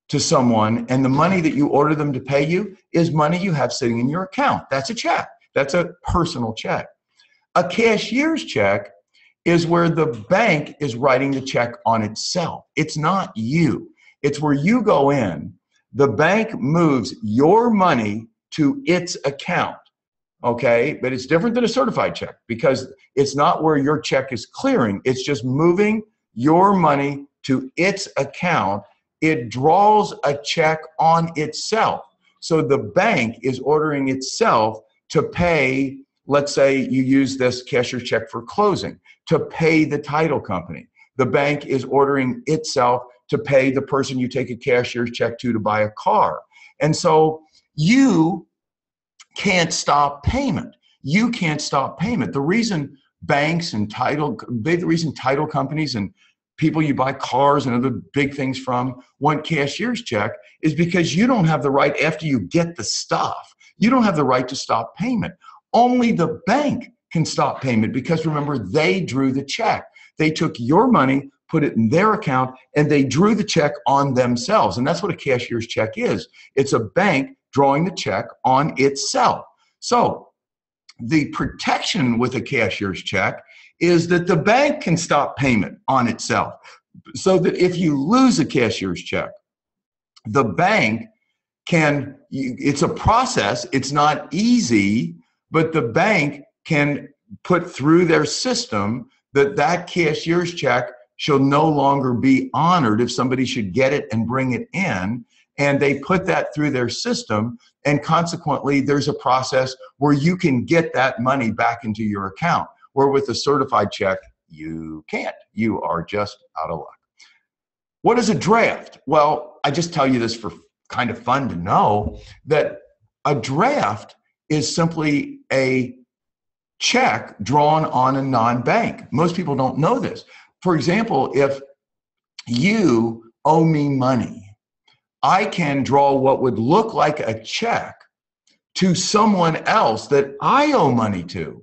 [SPEAKER 1] to someone, and the money that you order them to pay you is money you have sitting in your account. That's a check. That's a personal check. A cashier's check is where the bank is writing the check on itself. It's not you. It's where you go in, the bank moves your money to its account, okay? But it's different than a certified check because it's not where your check is clearing. It's just moving your money to its account. It draws a check on itself. So the bank is ordering itself to pay, let's say you use this cashier's check for closing, to pay the title company. The bank is ordering itself to pay the person you take a cashier's check to buy a car. And so you can't stop payment. You can't stop payment. The reason banks and the reason title companies and people you buy cars and other big things from want cashier's check is because you don't have the right, after you get the stuff, you don't have the right to stop payment. Only the bank can stop payment because remember, they drew the check. They took your money, put it in their account, and they drew the check on themselves. And that's what a cashier's check is. It's a bank drawing the check on itself. So the protection with a cashier's check is that the bank can stop payment on itself. So that if you lose a cashier's check, the bank can, it's a process, it's not easy, but the bank can put through their system that cashier's check shall no longer be honored if somebody should get it and bring it in. And they put that through their system. And consequently, there's a process where you can get that money back into your account. Where with a certified check, you can't. You are just out of luck. What is a draft? Well, I just tell you this for kind of fun to know that a draft is simply a check drawn on a non-bank. Most people don't know this. For example, if you owe me money, I can draw what would look like a check to someone else that I owe money to.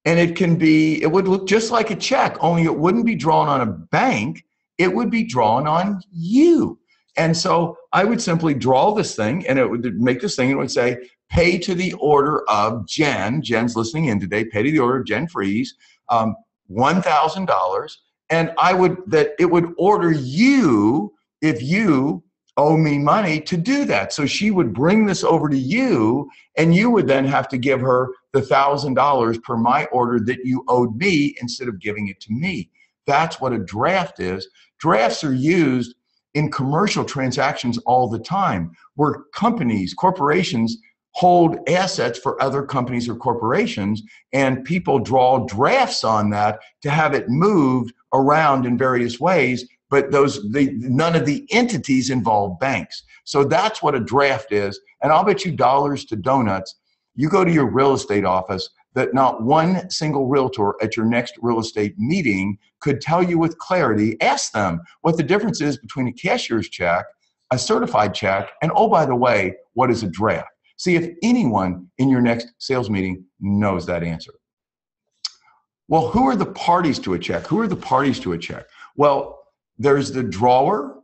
[SPEAKER 1] And it would look just like a check, only it wouldn't be drawn on a bank, it would be drawn on you. And so I would simply draw this thing and it would make this thing and it would say, pay to the order of Jen. Jen's listening in today, pay to the order of Jen Fries, $1,000. And it would order you, if you owe me money, to do that. So she would bring this over to you and you would then have to give her the $1,000 per my order that you owed me instead of giving it to me. That's what a draft is. Drafts are used in commercial transactions all the time where corporations hold assets for other companies or corporations, and people draw drafts on that to have it moved around in various ways, but none of the entities involve banks. So that's what a draft is, and I'll bet you dollars to donuts, you go to your real estate office, that not one single realtor at your next real estate meeting could tell you with clarity. Ask them what the difference is between a cashier's check, a certified check, and oh, by the way, what is a draft? See if anyone in your next sales meeting knows that answer. Well, who are the parties to a check? Who are the parties to a check? Well, there's the drawer,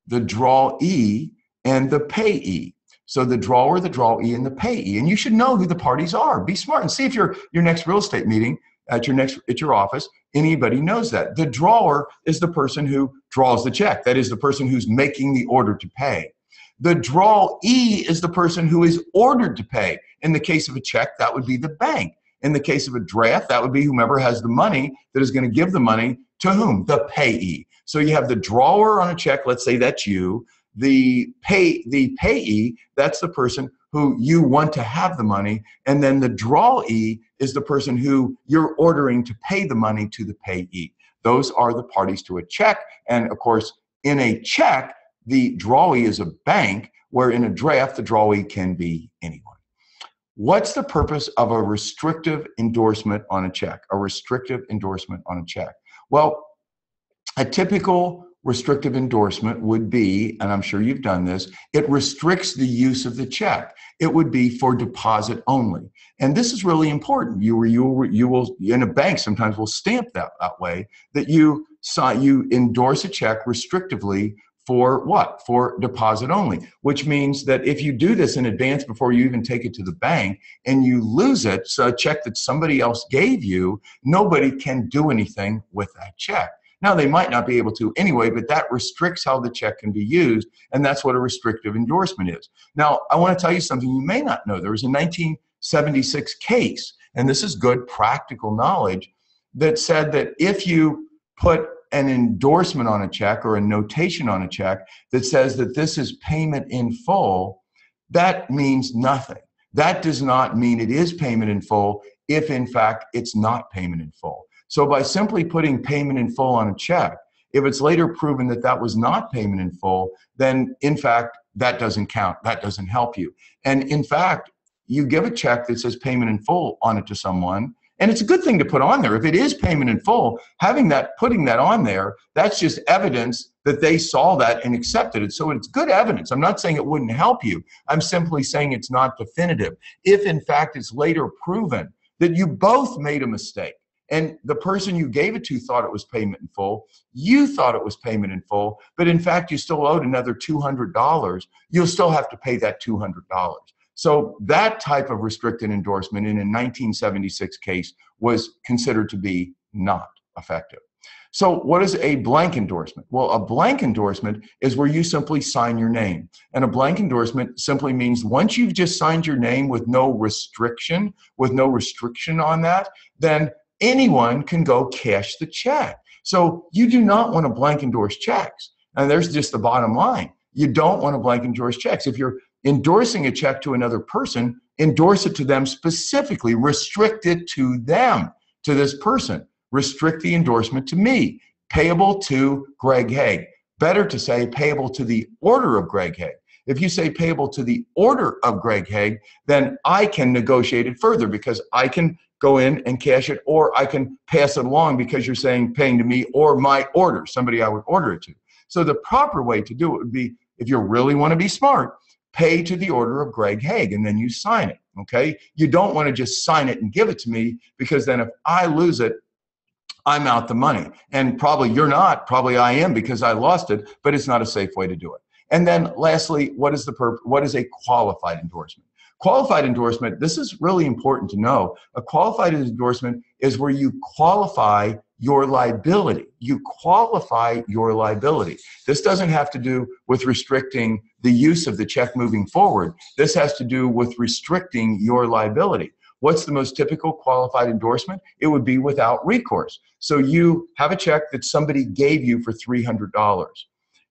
[SPEAKER 1] the drawee, and the payee. So the drawer, the drawee, and the payee. And you should know who the parties are. Be smart and see if your next real estate meeting at your office, anybody knows that. The drawer is the person who draws the check. That is the person who's making the order to pay. The drawee is the person who is ordered to pay. In the case of a check, that would be the bank. In the case of a draft, that would be whomever has the money that is going to give the money to whom? The payee. So you have the drawer on a check, let's say that's you. The payee, that's the person who you want to have the money. And then the drawee is the person who you're ordering to pay the money to the payee. Those are the parties to a check. And of course, in a check, the drawee is a bank, where in a draft, the drawee can be anyone. What's the purpose of a restrictive endorsement on a check? A restrictive endorsement on a check. Well, a typical restrictive endorsement would be, and I'm sure you've done this, it restricts the use of the check. It would be for deposit only. And this is really important. You will, in a bank sometimes will stamp that way, that you endorse a check restrictively for what? For deposit only, which means that if you do this in advance before you even take it to the bank and you lose it, so a check that somebody else gave you, nobody can do anything with that check. Now, they might not be able to anyway, but that restricts how the check can be used, and that's what a restrictive endorsement is. Now, I want to tell you something you may not know. There was a 1976 case, and this is good practical knowledge, that said that if you put an endorsement on a check or a notation on a check that says that this is payment in full, that means nothing. That does not mean it is payment in full if in fact it's not payment in full. So by simply putting payment in full on a check, if it's later proven that that was not payment in full, then in fact that doesn't count. That doesn't help you. And in fact, you give a check that says payment in full on it to someone, and it's a good thing to put on there. If it is payment in full, putting that on there, that's just evidence that they saw that and accepted it. So it's good evidence. I'm not saying it wouldn't help you. I'm simply saying it's not definitive. If in fact it's later proven that you both made a mistake and the person you gave it to thought it was payment in full, you thought it was payment in full, but in fact you still owed another $200, you'll still have to pay that $200. So that type of restricted endorsement in a 1976 case was considered to be not effective. So what is a blank endorsement? Well, a blank endorsement is where you simply sign your name. And a blank endorsement simply means once you've just signed your name with no restriction on that, then anyone can go cash the check. So you do not want to blank endorse checks. And there's just the bottom line. You don't want to blank endorse checks. If you're endorsing a check to another person, endorse it to them specifically, restrict it to them, to this person. Restrict the endorsement to me, payable to Greg Hague. Better to say payable to the order of Greg Hague. If you say payable to the order of Greg Hague, then I can negotiate it further because I can go in and cash it, or I can pass it along because you're saying paying to me or my order, somebody I would order it to. So the proper way to do it would be, if you really want to be smart, pay to the order of Greg Hague, and then you sign it, okay? You don't want to just sign it and give it to me, because then if I lose it, I'm out the money. And probably you're not, probably I am because I lost it, but it's not a safe way to do it. And then lastly, what is a qualified endorsement? Qualified endorsement, this is really important to know. A qualified endorsement is where you qualify your liability. You qualify your liability. This doesn't have to do with restricting the use of the check moving forward. This has to do with restricting your liability. What's the most typical qualified endorsement? It would be without recourse. So you have a check that somebody gave you for $300.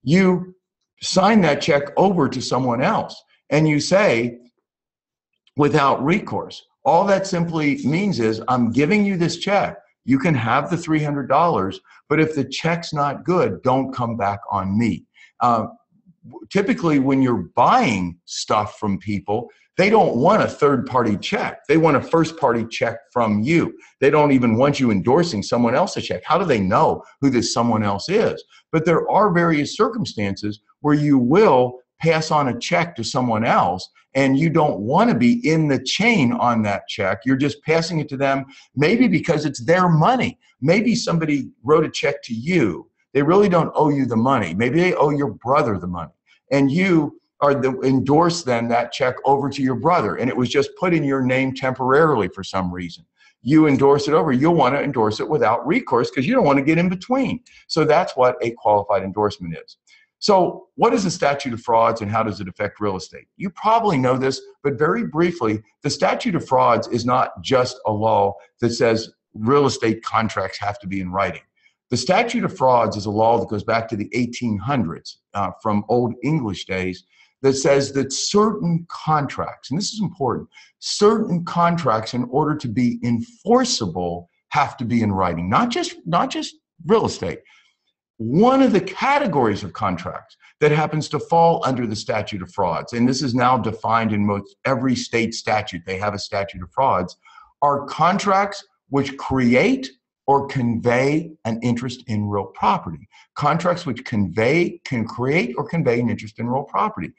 [SPEAKER 1] You sign that check over to someone else and you say, without recourse. All that simply means is I'm giving you this check. You can have the $300, but if the check's not good, don't come back on me. Typically, when you're buying stuff from people, they don't want a third-party check. They want a first-party check from you. They don't even want you endorsing someone else's check. How do they know who this someone else is? But there are various circumstances where you will pass on a check to someone else, and you don't want to be in the chain on that check. You're just passing it to them, maybe because it's their money. Maybe somebody wrote a check to you They really don't owe you the money. Maybe they owe your brother the money. And you endorse then that check over to your brother. And it was just put in your name temporarily for some reason. You endorse it over. You'll want to endorse it without recourse because you don't want to get in between. So that's what a qualified endorsement is. So what is the statute of frauds and how does it affect real estate? You probably know this, but very briefly, the statute of frauds is not just a law that says real estate contracts have to be in writing. The statute of frauds is a law that goes back to the 1800s from Old English days that says that certain contracts, and this is important, certain contracts in order to be enforceable have to be in writing, not just real estate. One of the categories of contracts that happens to fall under the statute of frauds, and this is now defined in most every state statute, they have a statute of frauds, are contracts which create or convey an interest in real property. Contracts which can create or convey an interest in real property.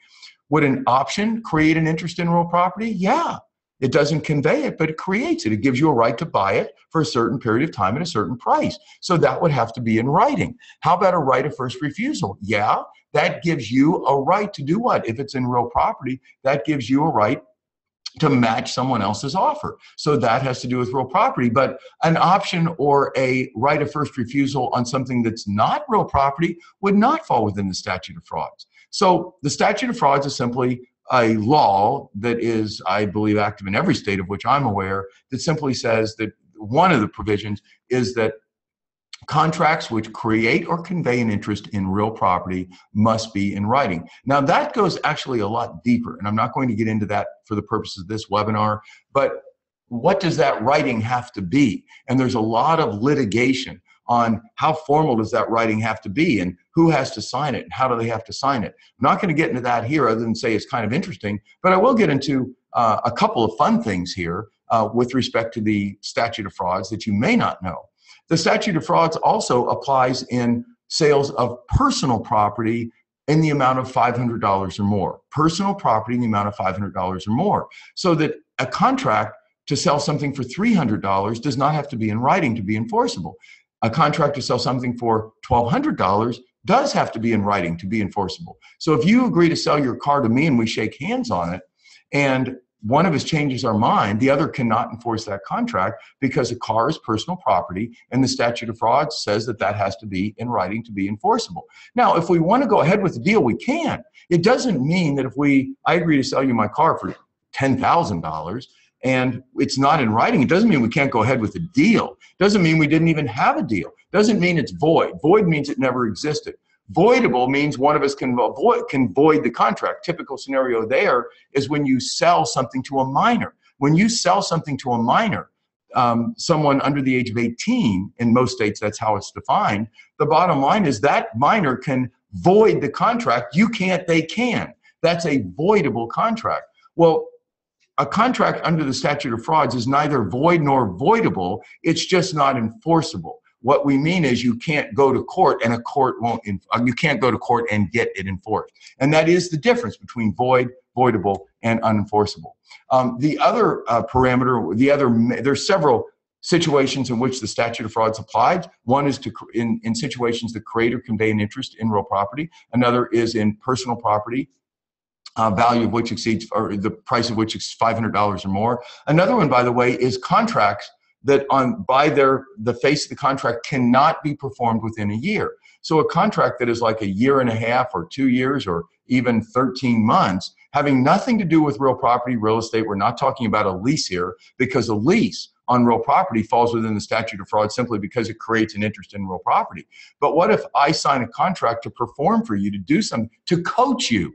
[SPEAKER 1] Would an option create an interest in real property? Yeah. It doesn't convey it, but it creates it. It gives you a right to buy it for a certain period of time at a certain price. So that would have to be in writing. How about a right of first refusal? Yeah, that gives you a right to do what? If it's in real property, that gives you a right to match someone else's offer. So that has to do with real property. But an option or a right of first refusal on something that's not real property would not fall within the statute of frauds. So the statute of frauds is simply a law that is, I believe, active in every state of which I'm aware, that simply says that one of the provisions is that contracts which create or convey an interest in real property must be in writing. Now that goes actually a lot deeper, and I'm not going to get into that for the purposes of this webinar, but what does that writing have to be? And there's a lot of litigation on how formal does that writing have to be and who has to sign it and how do they have to sign it. I'm not going to get into that here other than say it's kind of interesting, but I will get into a couple of fun things here with respect to the statute of frauds that you may not know. The statute of frauds also applies in sales of personal property in the amount of $500 or more. Personal property in the amount of $500 or more. So that a contract to sell something for $300 does not have to be in writing to be enforceable. A contract to sell something for $1,200 does have to be in writing to be enforceable. So if you agree to sell your car to me and we shake hands on it, and one of us changes our mind, the other cannot enforce that contract because a car is personal property and the statute of frauds says that that has to be in writing to be enforceable. Now, if we want to go ahead with the deal, we can. It doesn't mean that if I agree to sell you my car for $10,000 and it's not in writing, it doesn't mean we can't go ahead with the deal. It doesn't mean we didn't even have a deal. It doesn't mean it's void. Void means it never existed. Voidable means one of us can void the contract. Typical scenario there is when you sell something to a minor. When you sell something to a minor, someone under the age of 18, in most states that's how it's defined, the bottom line is that minor can void the contract. You can't, they can. That's a voidable contract. Well, a contract under the statute of frauds is neither void nor voidable. It's just not enforceable. What we mean is you can't go to court and a court won't, you can't go to court and get it enforced. And that is the difference between void, voidable, and unenforceable. The other parameter, there's several situations in which the statute of frauds applied. One is in situations that create or convey an interest in real property. Another is in personal property. Value of which exceeds, or the price of which is $500 or more. Another one, by the way, is contracts that by the face of the contract cannot be performed within a year. So a contract that is like a year and a half or 2 years or even 13 months, having nothing to do with real property, real estate. We're not talking about a lease here, because a lease on real property falls within the statute of frauds simply because it creates an interest in real property. But what if I sign a contract to perform for you, to do something, to coach you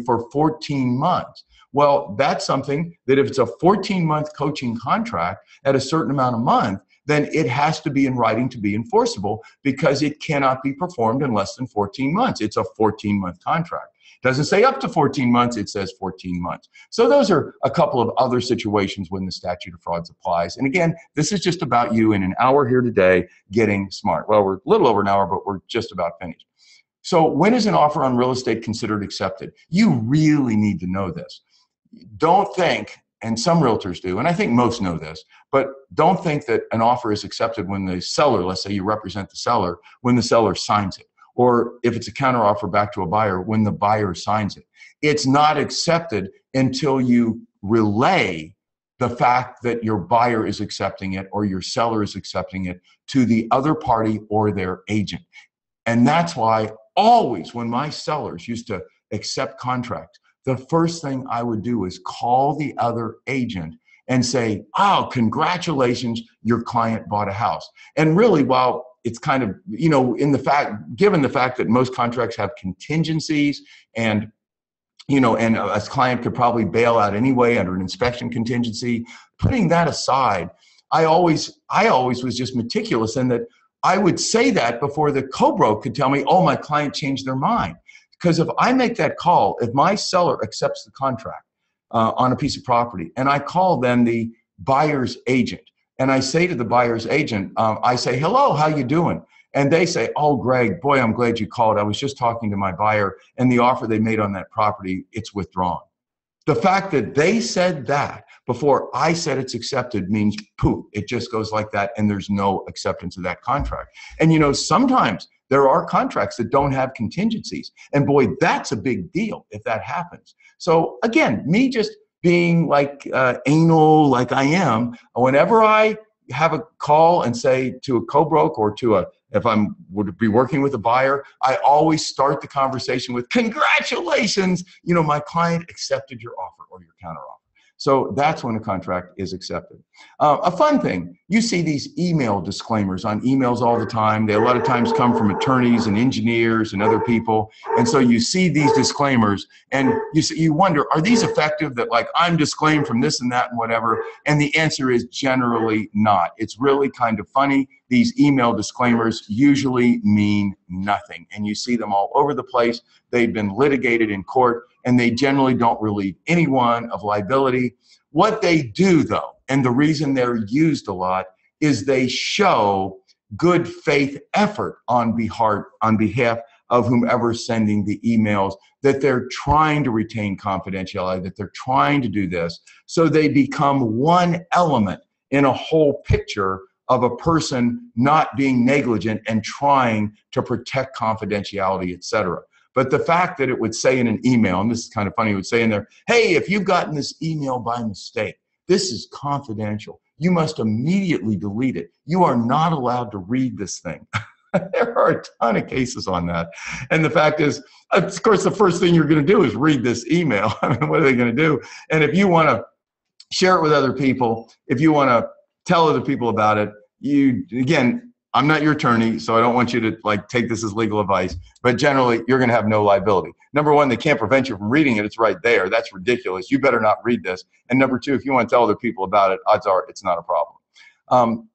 [SPEAKER 1] for 14 months? Well, that's something that if it's a 14-month coaching contract at a certain amount of month, then it has to be in writing to be enforceable because it cannot be performed in less than 14 months. It's a 14-month contract. It doesn't say up to 14 months, it says 14 months. So those are a couple of other situations when the statute of frauds applies. And again, this is just about you in an hour here today getting smart. Well, we're a little over an hour, but we're just about finished. So when is an offer on real estate considered accepted? You really need to know this. Don't think and some realtors do, and I think most know this, but don't think that an offer is accepted when the seller, let's say you represent the seller, when the seller signs it. Or if it's a counteroffer back to a buyer, when the buyer signs it. It's not accepted until you relay the fact that your buyer is accepting it or your seller is accepting it to the other party or their agent. And that's why always when my sellers used to accept contracts, the first thing I would do is call the other agent and say, oh, congratulations, your client bought a house. And really, while it's kind of, given the fact that most contracts have contingencies and a client could probably bail out anyway under an inspection contingency, putting that aside, I always was just meticulous in that I would say that before the co-broke could tell me, oh, my client changed their mind. Because if I make that call, if my seller accepts the contract on a piece of property, and I call then the buyer's agent, and I say to the buyer's agent, I say, hello, how you doing? And they say, oh, Greg, boy, I'm glad you called. I was just talking to my buyer, and the offer they made on that property, it's withdrawn. The fact that they said that before I said it's accepted means poof, it just goes like that, and there's no acceptance of that contract. And sometimes there are contracts that don't have contingencies. And boy, that's a big deal if that happens. So again, me just being like anal like I am, whenever I have a call and say to a co-broke or if I'm would be working with a buyer, I always start the conversation with congratulations, my client accepted your offer or your counteroffer. So that's when a contract is accepted. A fun thing, you see these email disclaimers on emails all the time. They a lot of times come from attorneys and engineers and other people. And so you see these disclaimers and you wonder, are these effective that like I'm disclaimed from this and that and whatever? And the answer is generally not. It's really kind of funny. These email disclaimers usually mean nothing. And you see them all over the place. They've been litigated in court and they generally don't relieve anyone of liability. What they do though, and the reason they're used a lot, is they show good faith effort on behalf of whomever's sending the emails, that they're trying to retain confidentiality, that they're trying to do this. So they become one element in a whole picture of a person not being negligent and trying to protect confidentiality, et cetera. But the fact that it would say in an email, and this is kind of funny, it would say in there, hey, if you've gotten this email by mistake, this is confidential. You must immediately delete it. You are not allowed to read this thing. There are a ton of cases on that. And the fact is, of course, the first thing you're going to do is read this email. I mean, what are they going to do? And if you want to share it with other people, if you want to tell other people about it, again, I'm not your attorney, so I don't want you to take this as legal advice, but generally you're going to have no liability. Number one, they can't prevent you from reading it. It's right there. That's ridiculous. You better not read this. And number two, if you want to tell other people about it, odds are it's not a problem.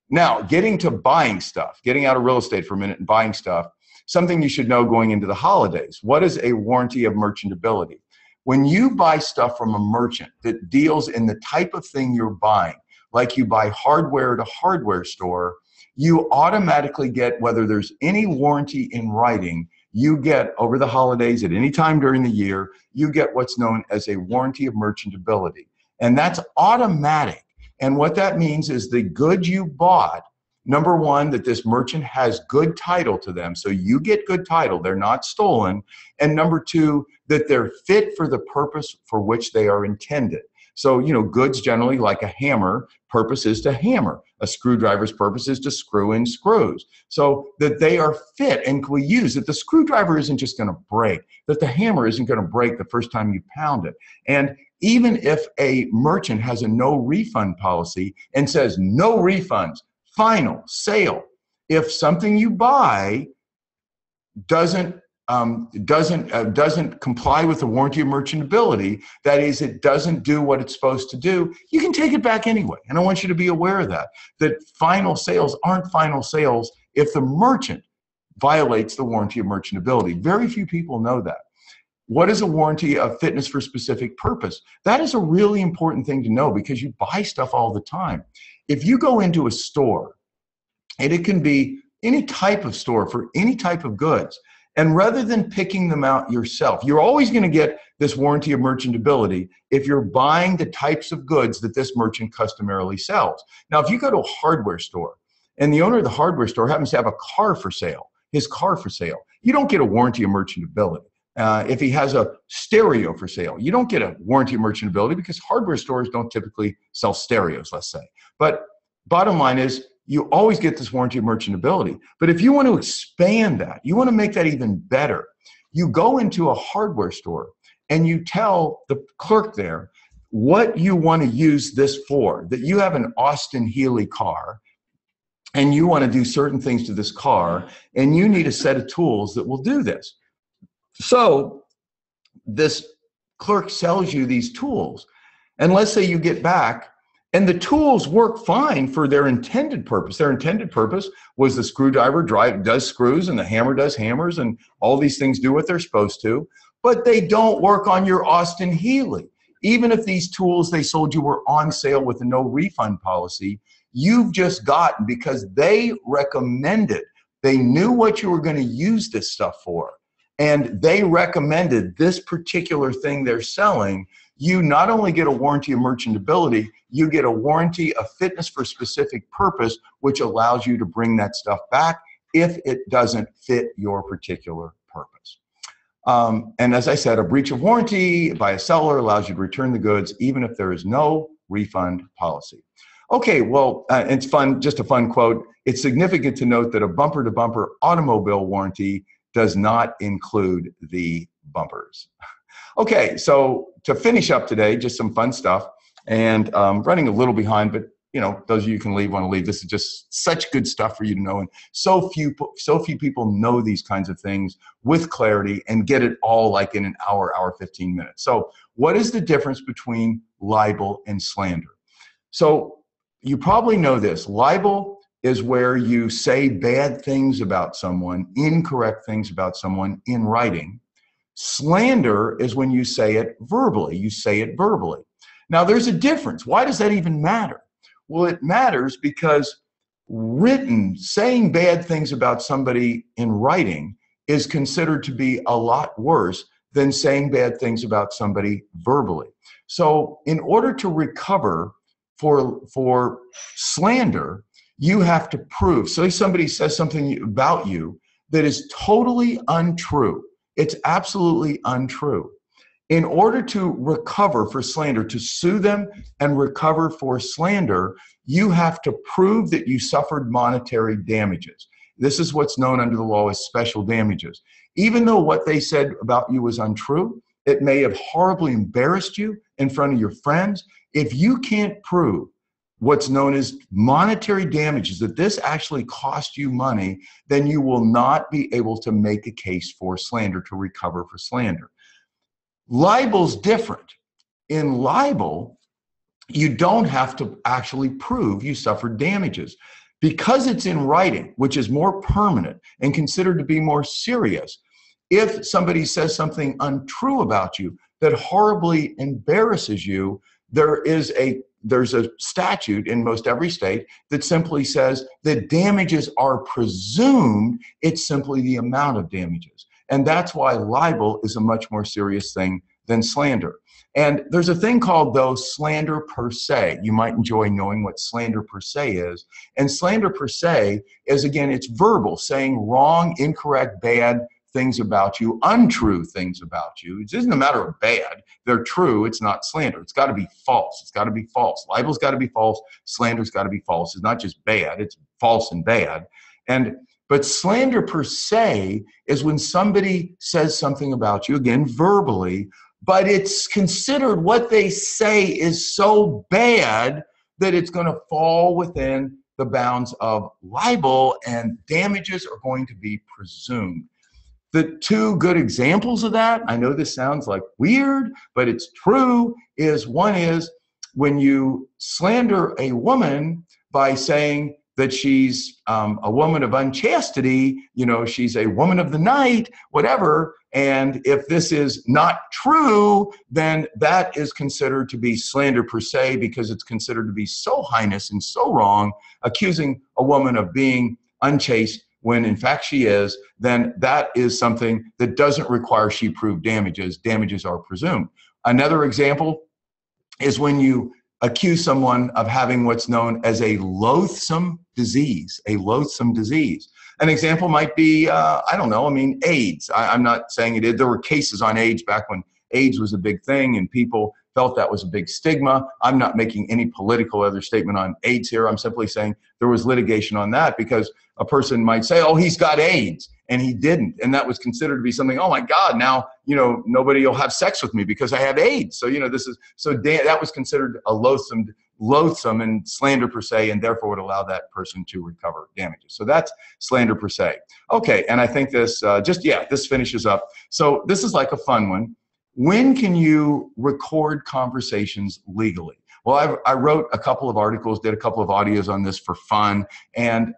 [SPEAKER 1] Now, getting to buying stuff, getting out of real estate for a minute and buying stuff, something you should know going into the holidays. What is a warranty of merchantability? When you buy stuff from a merchant that deals in the type of thing you're buying, like you buy hardware at a hardware store, you automatically get, whether there's any warranty in writing, you get over the holidays at any time during the year, you get what's known as a warranty of merchantability. And that's automatic. And what that means is the goods you bought, number one, that this merchant has good title to them. So you get good title, they're not stolen. And number two, that they're fit for the purpose for which they are intended. So, goods generally, like a hammer, purpose is to hammer. A screwdriver's purpose is to screw in screws. So that they are fit and can be used, that the screwdriver isn't just going to break, that the hammer isn't going to break the first time you pound it. And even if a merchant has a no refund policy and says no refunds, final sale, if something you buy doesn't comply with the warranty of merchantability, that is, it doesn't do what it's supposed to do, you can take it back anyway. And I want you to be aware of that final sales aren't final sales if the merchant violates the warranty of merchantability. Very few people know that. What is a warranty of fitness for specific purpose? That is a really important thing to know because you buy stuff all the time. If you go into a store, and it can be any type of store for any type of goods, And rather than picking them out yourself, you're always going to get this warranty of merchantability if you're buying the types of goods that this merchant customarily sells. Now, if you go to a hardware store and the owner of the hardware store happens to have a car for sale, his car for sale, you don't get a warranty of merchantability. If he has a stereo for sale, you don't get a warranty of merchantability because hardware stores don't typically sell stereos, let's say. But bottom line is, you always get this warranty of merchantability. But if you want to expand that, you want to make that even better, you go into a hardware store and you tell the clerk there what you want to use this for, that you have an Austin Healey car and you want to do certain things to this car and you need a set of tools that will do this. So this clerk sells you these tools, and let's say you get back and the tools work fine for their intended purpose. Their intended purpose was the screwdriver does screws and the hammer does hammers and all these things do what they're supposed to, but they don't work on your Austin Healey. Even if these tools they sold you were on sale with a no refund policy, you've just gotten, because they recommended, they knew what you were going to use this stuff for, and they recommended this particular thing they're selling, you not only get a warranty of merchantability, you get a warranty of fitness for specific purpose, which allows you to bring that stuff back if it doesn't fit your particular purpose. And as I said, a breach of warranty by a seller allows you to return the goods even if there is no refund policy. Okay, well, it's fun, just a fun quote. It's significant to note that a bumper-to-bumper automobile warranty does not include the bumpers. Okay, so to finish up today, just some fun stuff, and running a little behind, but those of you who can leave want to leave. This is just such good stuff for you to know, and so few people know these kinds of things with clarity and get it all like in an hour 15 minutes. So what is the difference between libel and slander? So you probably know this. Libel is where you say bad things about someone, incorrect things about someone in writing. Slander is when you say it verbally. You say it verbally. Now, there's a difference. Why does that even matter? Well, it matters because saying bad things about somebody in writing is considered to be a lot worse than saying bad things about somebody verbally. So in order to recover for slander, you have to prove. So if somebody says something about you that is totally untrue, it's absolutely untrue. In order to recover for slander, to sue them and recover for slander, you have to prove that you suffered monetary damages. This is what's known under the law as special damages. Even though what they said about you was untrue, it may have horribly embarrassed you in front of your friends. If you can't prove what's known as monetary damages, that this actually cost you money, then you will not be able to make a case for slander, to recover for slander. Libel's different. In libel, you don't have to actually prove you suffered damages. Because it's in writing, which is more permanent and considered to be more serious, if somebody says something untrue about you that horribly embarrasses you, there's a statute in most every state that simply says that damages are presumed. It's simply the amount of damages. And that's why libel is a much more serious thing than slander. And there's a thing called, though, slander per se. You might enjoy knowing what slander per se is. And slander per se is, again, it's verbal, saying wrong, incorrect, bad things about you, untrue things about you. It isn't a matter of bad. They're true. It's not slander. It's got to be false. It's got to be false. Libel's got to be false. Slander's got to be false. It's not just bad. It's false and bad. But slander per se is when somebody says something about you, again, verbally, but it's considered what they say is so bad that it's going to fall within the bounds of libel, and damages are going to be presumed. The two good examples of that, I know this sounds like weird, but it's true, is one is when you slander a woman by saying that she's a woman of unchastity, she's a woman of the night, whatever. And if this is not true, then that is considered to be slander per se, because it's considered to be so heinous and so wrong, accusing a woman of being unchaste when in fact she is, then that is something that doesn't require she prove damages. Damages are presumed. Another example is when you accuse someone of having what's known as a loathsome disease, a loathsome disease. An example might be, I don't know, I mean, AIDS. I'm not saying it is. There were cases on AIDS back when AIDS was a big thing and people felt that was a big stigma. I'm not making any political other statement on AIDS here. I'm simply saying there was litigation on that because a person might say, oh, he's got AIDS, and he didn't. And that was considered to be something, oh my God, now, nobody will have sex with me because I have AIDS. So, that was considered a loathsome and slander per se, and therefore would allow that person to recover damages. So that's slander per se. Okay, and I think this, this finishes up. So this is like a fun one. When can you record conversations legally? Well, I wrote a couple of articles, did a couple of audios on this for fun, and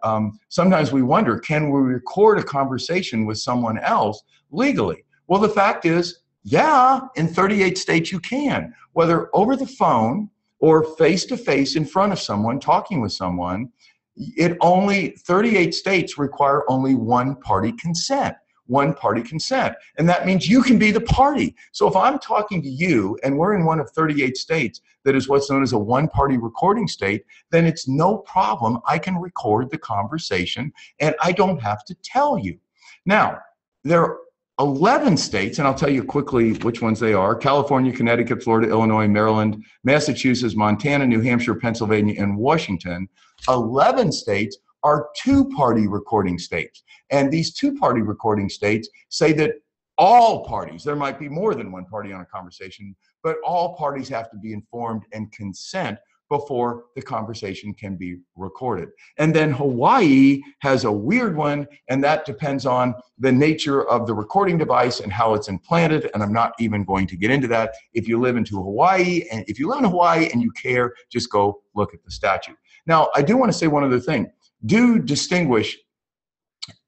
[SPEAKER 1] sometimes we wonder, can we record a conversation with someone else legally? Well, the fact is, yeah, in 38 states you can, whether over the phone or face-to-face in front of someone, talking with someone. 38 states require only one-party consent. One-party consent. And that means you can be the party. So if I'm talking to you and we're in one of 38 states that is what's known as a one-party recording state, then it's no problem. I can record the conversation and I don't have to tell you. Now, there are 11 states, and I'll tell you quickly which ones they are: California, Connecticut, Florida, Illinois, Maryland, Massachusetts, Montana, New Hampshire, Pennsylvania, and Washington. 11 states are two-party recording states. And these two-party recording states say that all parties, there might be more than one party on a conversation, but all parties have to be informed and consent before the conversation can be recorded. And then Hawaii has a weird one, and that depends on the nature of the recording device and how it's implanted, and I'm not even going to get into that. If you live in Hawaii and you care, just go look at the statute. Now, I do want to say one other thing. Do distinguish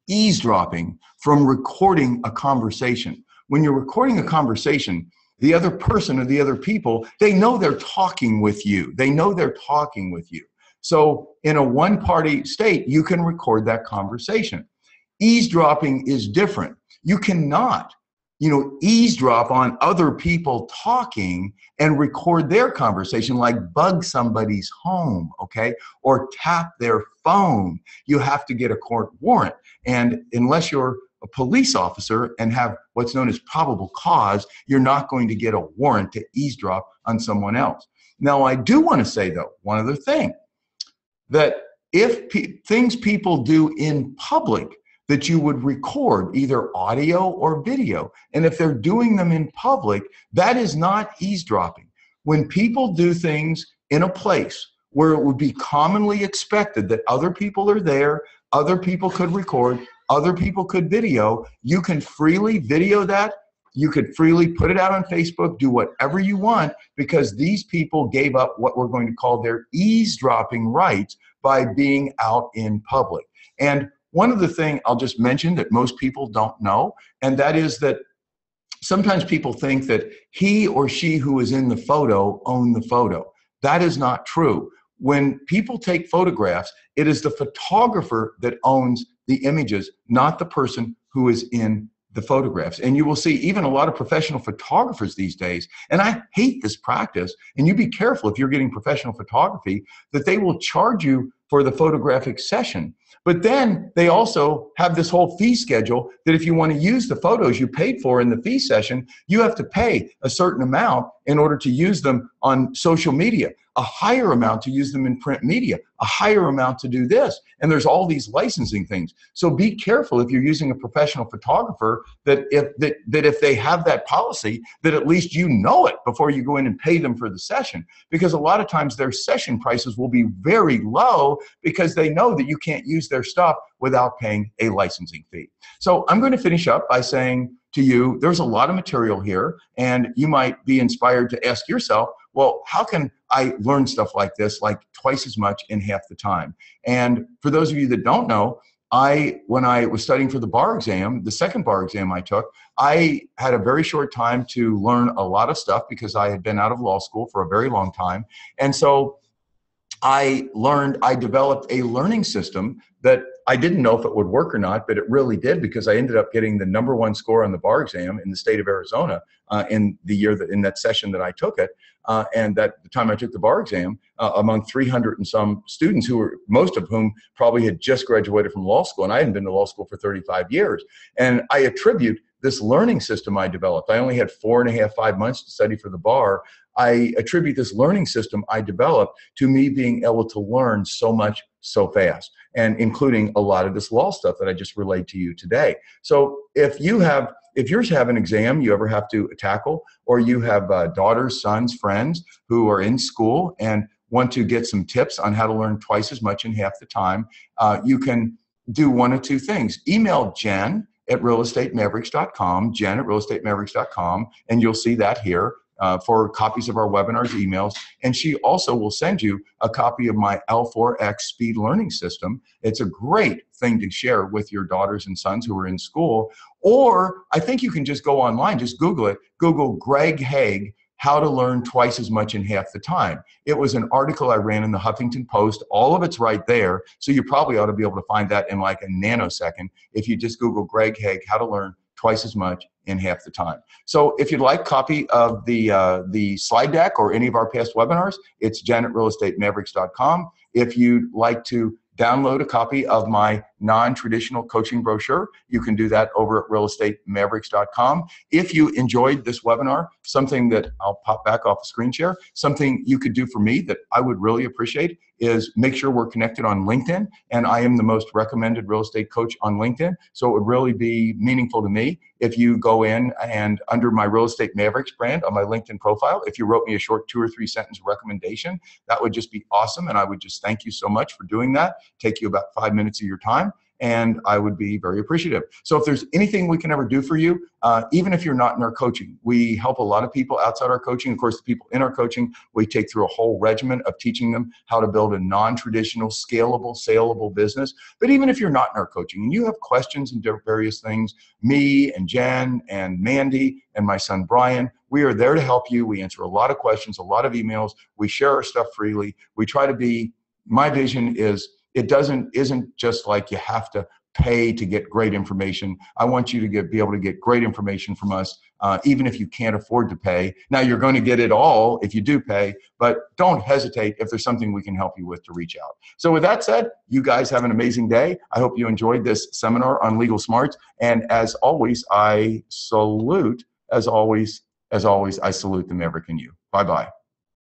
[SPEAKER 1] eavesdropping from recording a conversation. When you're recording a conversation, the other person or the other people, they know they're talking with you. They know they're talking with you. So in a one-party state, you can record that conversation. Eavesdropping is different. You cannot, eavesdrop on other people talking and record their conversation, like bug somebody's home, okay? Or tap their phone. You have to get a court warrant. And unless you're a police officer and have what's known as probable cause, you're not going to get a warrant to eavesdrop on someone else. Now, I do want to say, though, one other thing, that if things people do in public that you would record, either audio or video, and if they're doing them in public, that is not eavesdropping. When people do things in a place where it would be commonly expected that other people are there, other people could record, other people could video, you can freely video that. You could freely put it out on Facebook, do whatever you want, because these people gave up what we're going to call their eavesdropping rights by being out in public. And one other thing I'll just mention that most people don't know, and that is that sometimes people think that he or she who is in the photo own the photo. That is not true. When people take photographs, it is the photographer that owns the images, not the person who is in the photographs. And you will see even a lot of professional photographers these days, and I hate this practice, and you be careful if you're getting professional photography, that they will charge you for the photographic session. But then they also have this whole fee schedule that if you want to use the photos you paid for in the fee session, you have to pay a certain amount in order to use them on social media, a higher amount to use them in print media, a higher amount to do this. And there's all these licensing things. So be careful if you're using a professional photographer that if they have that policy, that at least you know it before you go in and pay them for the session. Because a lot of times their session prices will be very low because they know that you can't use their stuff without paying a licensing fee. So I'm going to finish up by saying to you, there's a lot of material here, and you might be inspired to ask yourself, well, how can I learn stuff like this like twice as much in half the time? And for those of you that don't know, when I was studying for the bar exam, the second bar exam I took, I had a very short time to learn a lot of stuff because I had been out of law school for a very long time. And so I developed a learning system that I didn't know if it would work or not, but it really did, because I ended up getting the #1 score on the bar exam in the state of Arizona in the year that in that session that I took it. And that the time I took the bar exam, among 300 and some students, who were most of whom probably had just graduated from law school, and I hadn't been to law school for 35 years. And I attribute this learning system I developed. I only had 4.5, 5 months to study for the bar. I attribute this learning system I developed to me being able to learn so much so fast, and including a lot of this law stuff that I just relayed to you today. So if you have an exam you ever have to tackle, or you have daughters, sons, friends who are in school and want to get some tips on how to learn twice as much in half the time, you can do one of two things. Email Jen at realestatemaverics.com, Jen at realestatemaverics.com, and you'll see that here. For copies of our webinars, emails, and she also will send you a copy of my L4X speed learning system. It's a great thing to share with your daughters and sons who are in school. Or I think you can just go online, just Google it. Google Greg Hague, how to learn twice as much in half the time. It was an article I ran in the Huffington Post. All of it's right there. So you probably ought to be able to find that in like a nanosecond if you just Google Greg Hague, how to learn twice as much in half the time. So if you'd like a copy of the slide deck or any of our past webinars, it's Jen at realestatemaverics.com. If you'd like to download a copy of my non-traditional coaching brochure, you can do that over at realestatemaverics.com. If you enjoyed this webinar, something that I'll pop back off the screen share, something you could do for me that I would really appreciate is make sure we're connected on LinkedIn. And I am the most recommended real estate coach on LinkedIn. So it would really be meaningful to me if you go in and under my Real Estate Mavericks brand on my LinkedIn profile, if you wrote me a short 2 or 3 sentence recommendation, that would just be awesome. And I would just thank you so much for doing that. Take you about 5 minutes of your time, and I would be very appreciative. So if there's anything we can ever do for you, even if you're not in our coaching, we help a lot of people outside our coaching. Of course, the people in our coaching, we take through a whole regimen of teaching them how to build a non-traditional, scalable, saleable business. But even if you're not in our coaching and you have questions and various things, me and Jen and Mandy and my son Brian, we are there to help you. We answer a lot of questions, a lot of emails. We share our stuff freely. We try to be, my vision is, it isn't just like you have to pay to get great information. I want you to be able to get great information from us, even if you can't afford to pay. Now, you're going to get it all if you do pay, but don't hesitate if there's something we can help you with to reach out. So with that said, you guys have an amazing day. I hope you enjoyed this seminar on legal smarts. And as always, I salute the Maverick in you. Bye-bye.